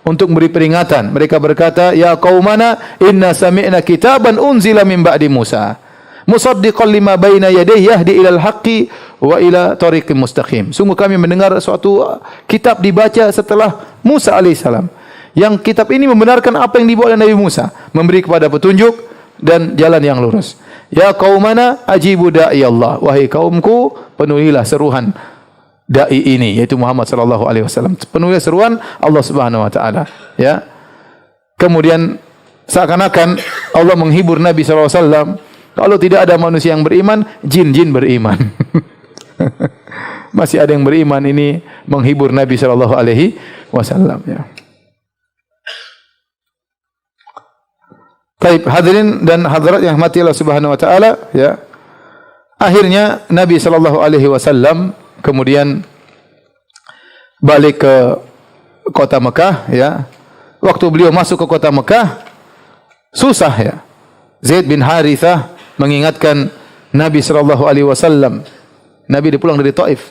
untuk memberi peringatan. Mereka berkata, "Ya qaumana, inna sami'na kitaban unzila min ba'di Musa. Musaddiqan lima baina yadayhi yahdi ilal haqqi wa ila tariqim mustaqim." Sungguh kami mendengar suatu kitab dibaca setelah Musa alaihissalam. Yang kitab ini membenarkan apa yang dibawa oleh Nabi Musa, memberi kepada petunjuk dan jalan yang lurus. Ya qaumana ajibu da'i Allah. Wahai kaumku, penuhilah seruan dai ini, yaitu Muhammad sallallahu alaihi wasallam. Penuhilah seruan Allah Subhanahu wa taala, ya. Kemudian seakan-akan Allah menghibur Nabi sallallahu alaihi wasallam. Kalau tidak ada manusia yang beriman, jin-jin beriman. Masih ada yang beriman, ini menghibur Nabi sallallahu alaihi wasallam, ya. Baik, hadirin dan hadirat yang mati Allah Subhanahu wa taala, ya. Akhirnya Nabi sallallahu alaihi wasallam kemudian balik ke kota Mekah, ya. Waktu beliau masuk ke kota Mekah, susah, ya. Zaid bin Harithah mengingatkan Nabi sallallahu alaihi wasallam. Nabi pulang dari Taif.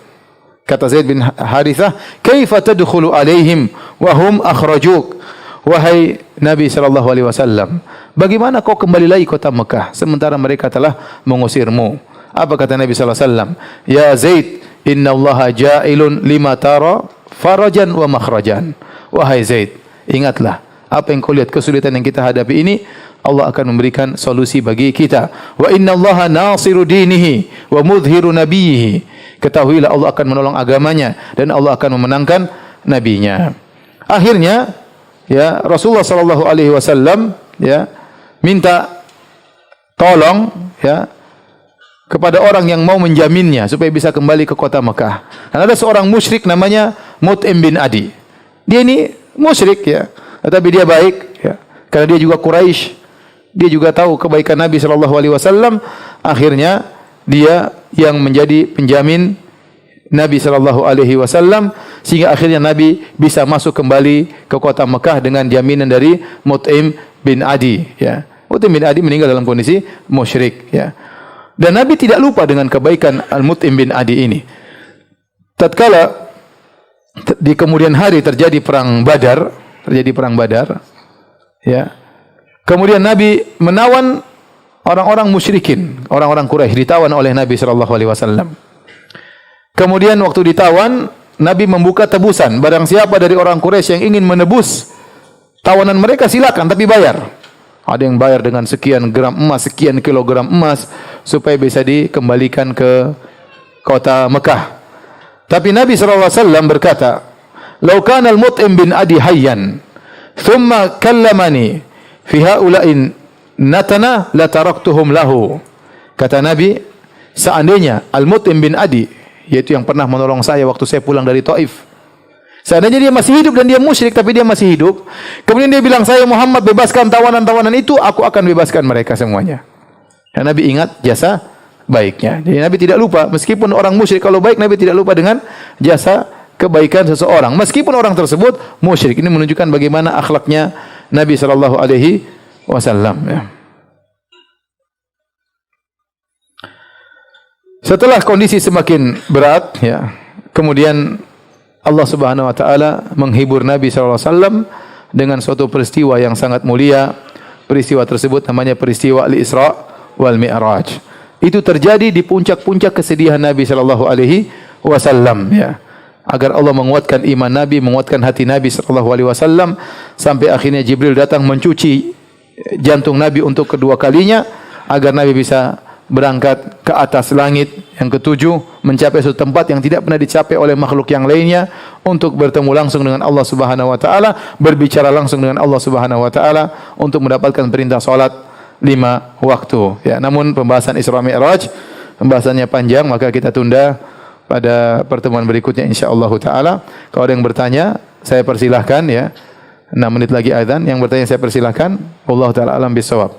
Kata Zaid bin Harithah, "Kaifa tadkhulu alaihim wa hum akhrajuk?" Wahai Nabi sallallahu alaihi wasallam, bagaimana kau kembali lagi kota Mekah sementara mereka telah mengusirmu? Apa kata Nabi sallallahu alaihi wasallam? "Ya Zaid, innallaha ja'ilun lima tara farajan wa makhrajan." Wahai Zaid, ingatlah apa yang kau lihat, kesulitan yang kita hadapi ini, Allah akan memberikan solusi bagi kita. Wa innallaha nasiru dinihi wa mudhiru nabiyhi. Ketahuilah Allah akan menolong agamanya dan Allah akan memenangkan nabinya. Akhirnya, ya, Rasulullah sallallahu alaihi wasallam, ya, minta tolong, ya, kepada orang yang mau menjaminnya supaya bisa kembali ke kota Mekah. Dan ada seorang musyrik namanya Mut'im bin Adi. Dia ini musyrik, ya, tetapi dia baik, ya, karena dia juga Quraisy. Dia juga tahu kebaikan Nabi sallallahu alaihi wasallam. Akhirnya dia yang menjadi penjamin Nabi sallallahu alaihi wasallam, sehingga akhirnya Nabi bisa masuk kembali ke kota Mekah dengan jaminan dari Mut'im bin Adi, ya. Mut'im bin Adi meninggal dalam kondisi musyrik, ya. Dan Nabi tidak lupa dengan kebaikan Al-Mut'im bin Adi ini. Tatkala di kemudian hari terjadi perang Badar, ya. Kemudian Nabi menawan orang-orang musyrikin, orang-orang Quraisy ditawan oleh Nabi sallallahu alaihi wasallam. Kemudian waktu ditawan, Nabi membuka tebusan. Barang siapa dari orang Quraisy yang ingin menebus tawanan mereka, silakan, tapi bayar. Ada yang bayar dengan sekian gram emas, sekian kilogram emas supaya bisa dikembalikan ke kota Mekah. Tapi Nabi SAW berkata, "Lau kana al-Mut'im bin Adi hayyan, thumma kallamani fi haula'in natana la taraktuhum lahu." Kata Nabi, seandainya Al-Mut'im bin Adi, yaitu yang pernah menolong saya waktu saya pulang dari Taif, seandainya dia masih hidup dan dia musyrik tapi dia masih hidup, kemudian dia bilang, "Saya Muhammad bebaskan tawanan-tawanan itu," aku akan bebaskan mereka semuanya. Dan Nabi ingat jasa baiknya. Jadi Nabi tidak lupa, meskipun orang musyrik kalau baik, Nabi tidak lupa dengan jasa kebaikan seseorang, meskipun orang tersebut musyrik. Ini menunjukkan bagaimana akhlaknya Nabi sallallahu alaihi wasallam, ya. Setelah kondisi semakin berat, ya, kemudian Allah Subhanahu wa taala menghibur Nabi sallallahu alaihi wasallam dengan suatu peristiwa yang sangat mulia. Peristiwa tersebut namanya peristiwa Al-Isra wal Mi'raj. Itu terjadi di puncak-puncak kesedihan Nabi sallallahu alaihi wasallam, ya. Agar Allah menguatkan iman Nabi, menguatkan hati Nabi sallallahu alaihi wasallam, sampai akhirnya Jibril datang mencuci jantung Nabi untuk kedua kalinya agar Nabi bisa berangkat ke atas langit yang ketujuh, mencapai suatu tempat yang tidak pernah dicapai oleh makhluk yang lainnya, untuk bertemu langsung dengan Allah Subhanahu wa taala, berbicara langsung dengan Allah Subhanahu wa taala, untuk mendapatkan perintah salat 5 waktu, ya. Namun pembahasan Isra Mi'raj pembahasannya panjang, maka kita tunda pada pertemuan berikutnya insyaallah taala. Kalau ada yang bertanya, saya persilahkan, ya. 6 menit lagi azan. Yang bertanya saya persilahkan. Wallahu taala alam bisawab.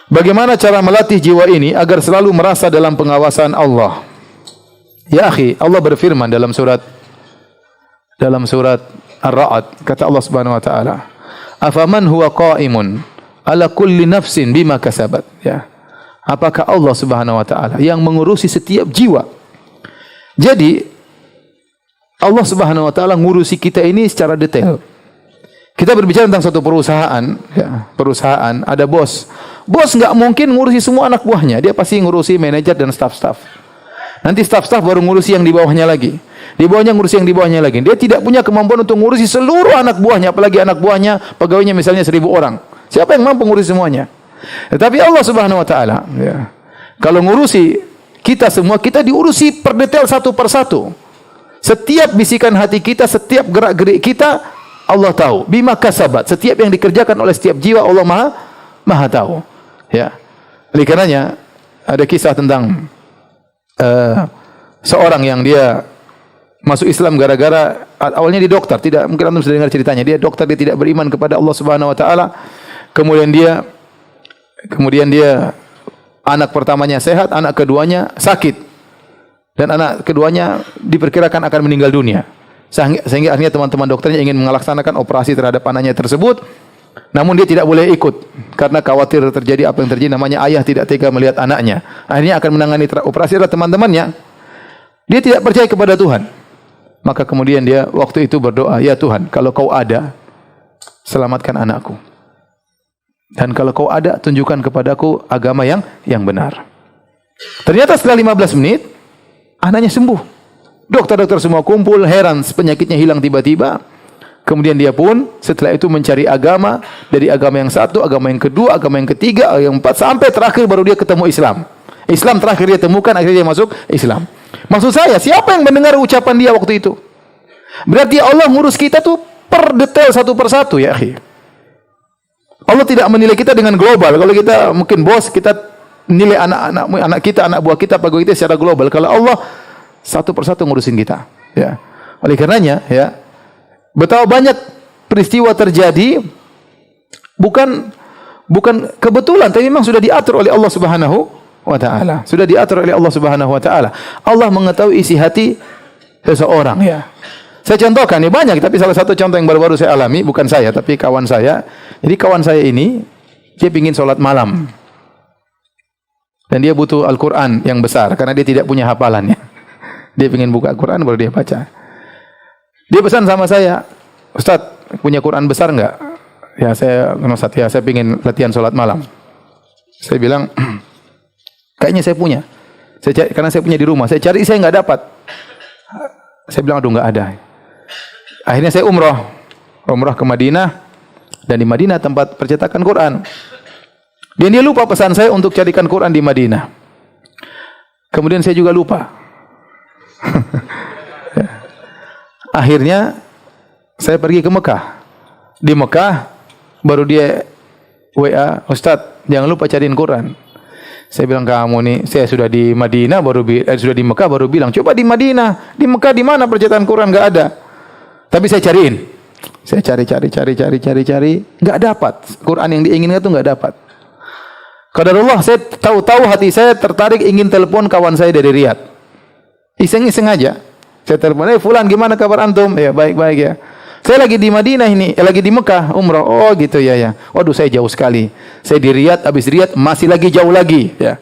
Bagaimana cara melatih jiwa ini agar selalu merasa dalam pengawasan Allah? Ya akhi, Allah berfirman dalam surat Ar-Ra'd, kata Allah Subhanahu wa taala, "Afaman huwa qa'imun ala kulli nafsin bima kasabat." Ya. Apakah Allah Subhanahu wa taala yang mengurusi setiap jiwa? Jadi Allah Subhanahu wa taala ngurusi kita ini secara detail. Kita berbicara tentang suatu perusahaan, ya, perusahaan ada bos. Bos nggak mungkin ngurusi semua anak buahnya, dia pasti ngurusi manajer dan staf-staf. Nanti staf-staf baru ngurusi yang di bawahnya lagi. Di bawahnya ngurusi yang di bawahnya lagi. Dia tidak punya kemampuan untuk ngurusi seluruh anak buahnya, apalagi anak buahnya pegawainya misalnya 1000 orang. Siapa yang mampu ngurusi semuanya? Tetapi Allah Subhanahu wa taala, ya, kalau ngurusi kita semua, kita diurusi per detail satu persatu. Setiap bisikan hati kita, setiap gerak-gerik kita, Allah tahu. Bima kasabat, setiap yang dikerjakan oleh setiap jiwa, Allah Maha tahu. Ya. Oleh karenanya ada kisah tentang seorang yang dia masuk Islam gara-gara awalnya dia dokter, tidak mungkin antum sudah dengar ceritanya. Dia dokter, dia tidak beriman kepada Allah Subhanahu wa taala. Kemudian dia anak pertamanya sehat, anak keduanya sakit. Dan anak keduanya diperkirakan akan meninggal dunia. Sehingga akhirnya teman-teman dokternya ingin melaksanakan operasi terhadap anaknya tersebut, namun dia tidak boleh ikut karena khawatir terjadi apa yang terjadi, namanya ayah tidak tega melihat anaknya. Akhirnya akan menangani operasi adalah teman-temannya. Dia tidak percaya kepada Tuhan. Maka kemudian dia waktu itu berdoa, "Ya Tuhan, kalau Kau ada, selamatkan anakku. Dan kalau Kau ada, tunjukkan kepadaku agama yang benar." Ternyata setelah 15 menit anaknya sembuh. Dokter-dokter semua kumpul, heran penyakitnya hilang tiba-tiba. Kemudian dia pun setelah itu mencari agama, dari agama yang satu, agama yang kedua, agama yang ketiga, agama yang empat, sampai terakhir baru dia ketemu Islam. Islam terakhir dia temukan, akhirnya dia masuk Islam. Maksud saya, siapa yang mendengar ucapan dia waktu itu? Berarti Allah ngurus kita tuh per detail satu persatu, ya akhi. Allah tidak menilai kita dengan global. Kalau kita mungkin bos, kita nilai anak kita, anak buah kita, pegawai kita secara global. Kalau Allah satu persatu ngurusin kita, ya. Oleh karenanya, ya, betapa banyak peristiwa terjadi bukan kebetulan, tapi memang sudah diatur oleh Allah Subhanahu wa taala. Sudah diatur oleh Allah Subhanahu wa taala. Allah mengetahui isi hati seseorang, ya. Saya contohkan, ini banyak, tapi salah satu contoh yang baru-baru saya alami, bukan saya, tapi kawan saya. Jadi kawan saya ini, dia ingin sholat malam. Dan dia butuh Al-Quran yang besar, karena dia tidak punya hafalannya. Dia ingin buka Quran baru dia baca. Dia pesan sama saya, "Ustaz, punya Quran besar enggak?" "Ya, saya ingin latihan sholat malam." Saya bilang, "Kayaknya saya punya. Karena saya punya di rumah. Saya cari, saya enggak dapat." Saya bilang, "Aduh, enggak ada." Akhirnya saya umrah ke Madinah, dan di Madinah tempat percetakan Quran. Dan dia lupa pesan saya untuk carikan Quran di Madinah. Kemudian saya juga lupa. Akhirnya saya pergi ke Mekah. Di Mekah baru dia WA, Ustadz, jangan lupa cariin Quran. Saya bilang, kamu nih, saya sudah di Madinah sudah di Mekah baru bilang, coba di Madinah, di Mekah di mana percetakan Quran? Enggak ada. Tapi saya cariin. Saya cari, enggak dapat. Quran yang diinginkan itu enggak dapat. Qadarullah, saya tahu hati saya tertarik ingin telepon kawan saya dari Riyadh. Iseng-iseng aja. Saya telepon, fulan gimana kabar antum? Ya, baik-baik ya. Saya lagi di Madinah ini, lagi di Mekah, umrah. Oh gitu ya. Waduh, saya jauh sekali. Saya di Riyadh, habis Riyadh masih lagi jauh lagi. Ya.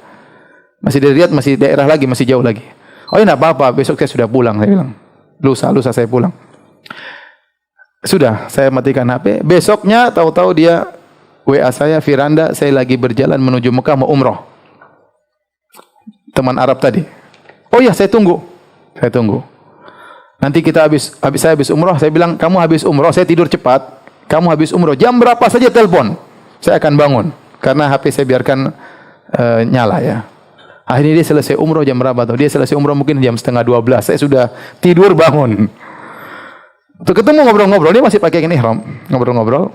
Masih di Riyadh, masih daerah lagi, masih jauh lagi. Oh ya, enggak apa-apa, besok saya sudah pulang. Saya bilang, lusa saya pulang. Sudah, saya matikan HP. Besoknya, tahu-tahu dia WA saya, Firanda, saya lagi berjalan menuju Mekah mau umrah. Teman Arab tadi. Oh ya, saya tunggu. Nanti kita saya habis umrah, saya bilang, kamu habis umrah, saya tidur cepat. Kamu habis umrah, jam berapa saja telepon, saya akan bangun. Karena HP saya biarkan nyala ya. Akhirnya dia selesai umrah jam berapa tuh? Dia selesai umrah mungkin jam 11:30. Saya sudah tidur bangun. Tuh ketemu ngobrol-ngobrol, dia masih pakai ihram. Ngobrol-ngobrol.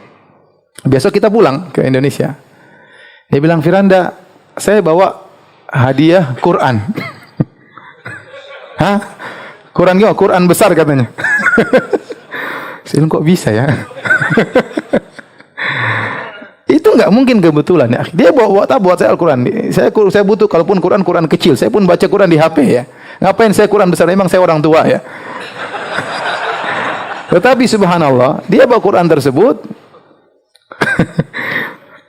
Besok kita pulang ke Indonesia. Dia bilang, Firanda, saya bawa hadiah Quran. Hah? Quran besar katanya. Saya bilang, kok bisa ya? Itu enggak mungkin kebetulan ya. Dia buat saya Al-Quran. Saya butuh, kalaupun Quran kecil, saya pun baca Quran di HP ya. Ngapain saya Quran besar? Memang saya orang tua ya. Tetapi subhanallah, dia bawa Quran tersebut.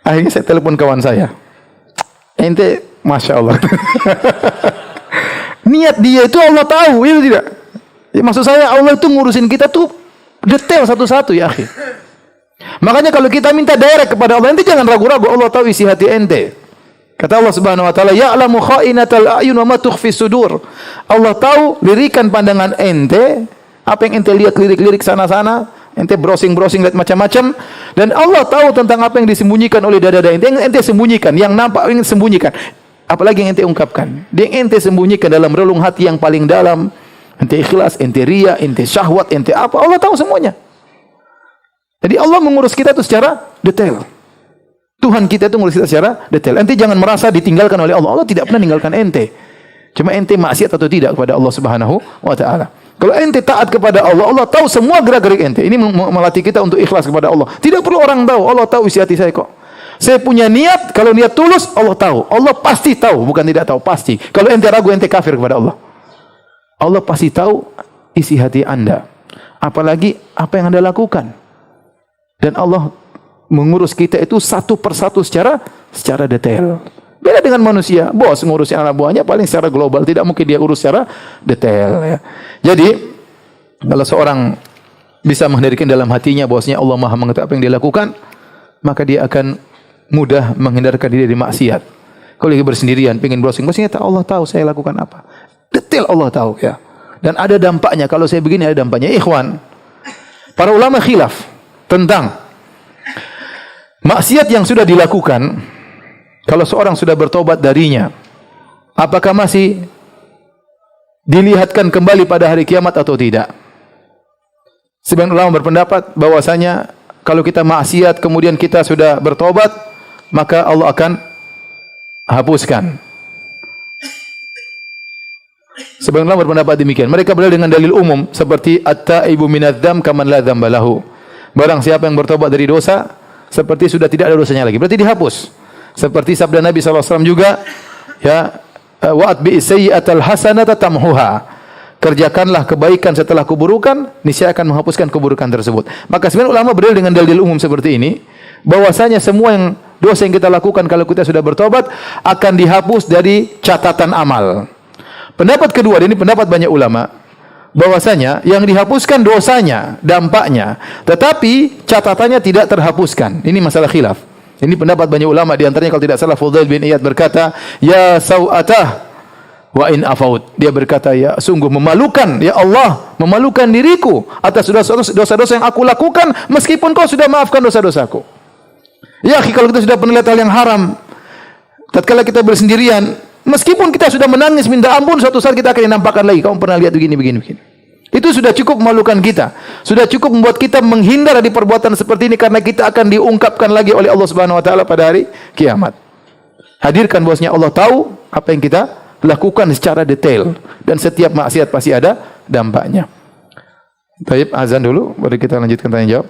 Akhirnya saya telepon kawan saya. Ente, Masya Allah. Niat dia itu Allah tahu, itu tidak. Ya, maksud saya Allah itu ngurusin kita tuh detail satu-satu ya akhi. Makanya kalau kita minta direct kepada Allah, ente jangan ragu-ragu, Allah tahu isi hati ente. Kata Allah Subhanahu wa taala, "Ya'lamu kha'inatal a'yun wa ma tukhfi sudur." Allah tahu lirikan pandangan ente, apa yang ente lihat lirik-lirik sana-sana, ente browsing lihat macam-macam, dan Allah tahu tentang apa yang disembunyikan oleh dada-dada ente. Yang ente sembunyikan, yang nampak yang sembunyikan. Apalagi yang ente ungkapkan. Yang ente sembunyikan dalam relung hati yang paling dalam. Ente ikhlas, ente riya, ente syahwat, ente apa. Allah tahu semuanya. Jadi Allah mengurus kita itu secara detail. Tuhan kita itu mengurus kita secara detail. Ente jangan merasa ditinggalkan oleh Allah. Allah tidak pernah meninggalkan ente. Cuma ente maksiat atau tidak kepada Allah Subhanahu wa taala. Kalau ente taat kepada Allah, Allah tahu semua gerak-gerik ente. Ini melatih kita untuk ikhlas kepada Allah. Tidak perlu orang tahu. Allah tahu isi hati saya kok. Saya punya niat, kalau niat tulus, Allah tahu. Allah pasti tahu, bukan tidak tahu, pasti. Kalau ente ragu, ente kafir kepada Allah. Allah pasti tahu isi hati anda. Apalagi apa yang anda lakukan. Dan Allah mengurus kita itu satu persatu secara detail. Beda dengan manusia. Bos ngurusin anak buahnya paling secara global. Tidak mungkin dia urus secara detail. Ya. Jadi, kalau seorang bisa menghendaki dalam hatinya bahwasanya Allah Maha mengetahui apa yang dia lakukan, maka dia akan mudah menghindarkan diri dari maksiat. Kalau lagi bersendirian, pengen browsing, Allah tahu saya lakukan apa. Detail Allah tahu ya. Dan ada dampaknya. Kalau saya begini ada dampaknya. Ikhwan, para ulama khilaf tentang maksiat yang sudah dilakukan. Kalau seorang sudah bertobat darinya, apakah masih dilihatkan kembali pada hari kiamat atau tidak? Sebagian ulama berpendapat bahwasanya kalau kita maksiat kemudian kita sudah bertobat, maka Allah akan hapuskan. Sebagian ulama berpendapat demikian. Mereka berdalil dengan dalil umum seperti at-taibu minadz-dzam kaman la dzamba lahu. Barang siapa yang bertobat dari dosa seperti sudah tidak ada dosanya lagi, berarti dihapus. Seperti sabda Nabi SAW juga, ya, wa'at bi'is sayyi'atal hasanata tamhuha. Kerjakanlah kebaikan setelah keburukan, niscaya akan menghapuskan keburukan tersebut. Maka sebenarnya ulama berdalil dengan dalil umum seperti ini, bahwasanya semua yang dosa yang kita lakukan kalau kita sudah bertobat akan dihapus dari catatan amal. Pendapat kedua, ini pendapat banyak ulama, bahwasanya yang dihapuskan dosanya, dampaknya, tetapi catatannya tidak terhapuskan. Ini masalah khilaf. Ini pendapat banyak ulama, di antaranya kalau tidak salah Fudail bin Iyad berkata, ya sawatah wa in afaut. Dia berkata, ya sungguh memalukan, ya Allah, memalukan diriku atas dosa-dosa yang aku lakukan meskipun kau sudah maafkan dosa-dosaku. Ya, kalau kita sudah pernah lihat hal yang haram, tatkala kita bersendirian, Meskipun kita sudah menangis minta ampun, suatu saat kita akan dinampakkan lagi. Kamu pernah lihat begini, begini, begini. Itu sudah cukup memalukan kita. Sudah cukup membuat kita menghindar dari perbuatan seperti ini karena kita akan diungkapkan lagi oleh Allah Subhanahu wa taala pada hari kiamat. Hadirkan bahwasanya Allah tahu apa yang kita lakukan secara detail dan setiap maksiat pasti ada dampaknya. Baik, azan dulu baru kita lanjutkan tanya jawab.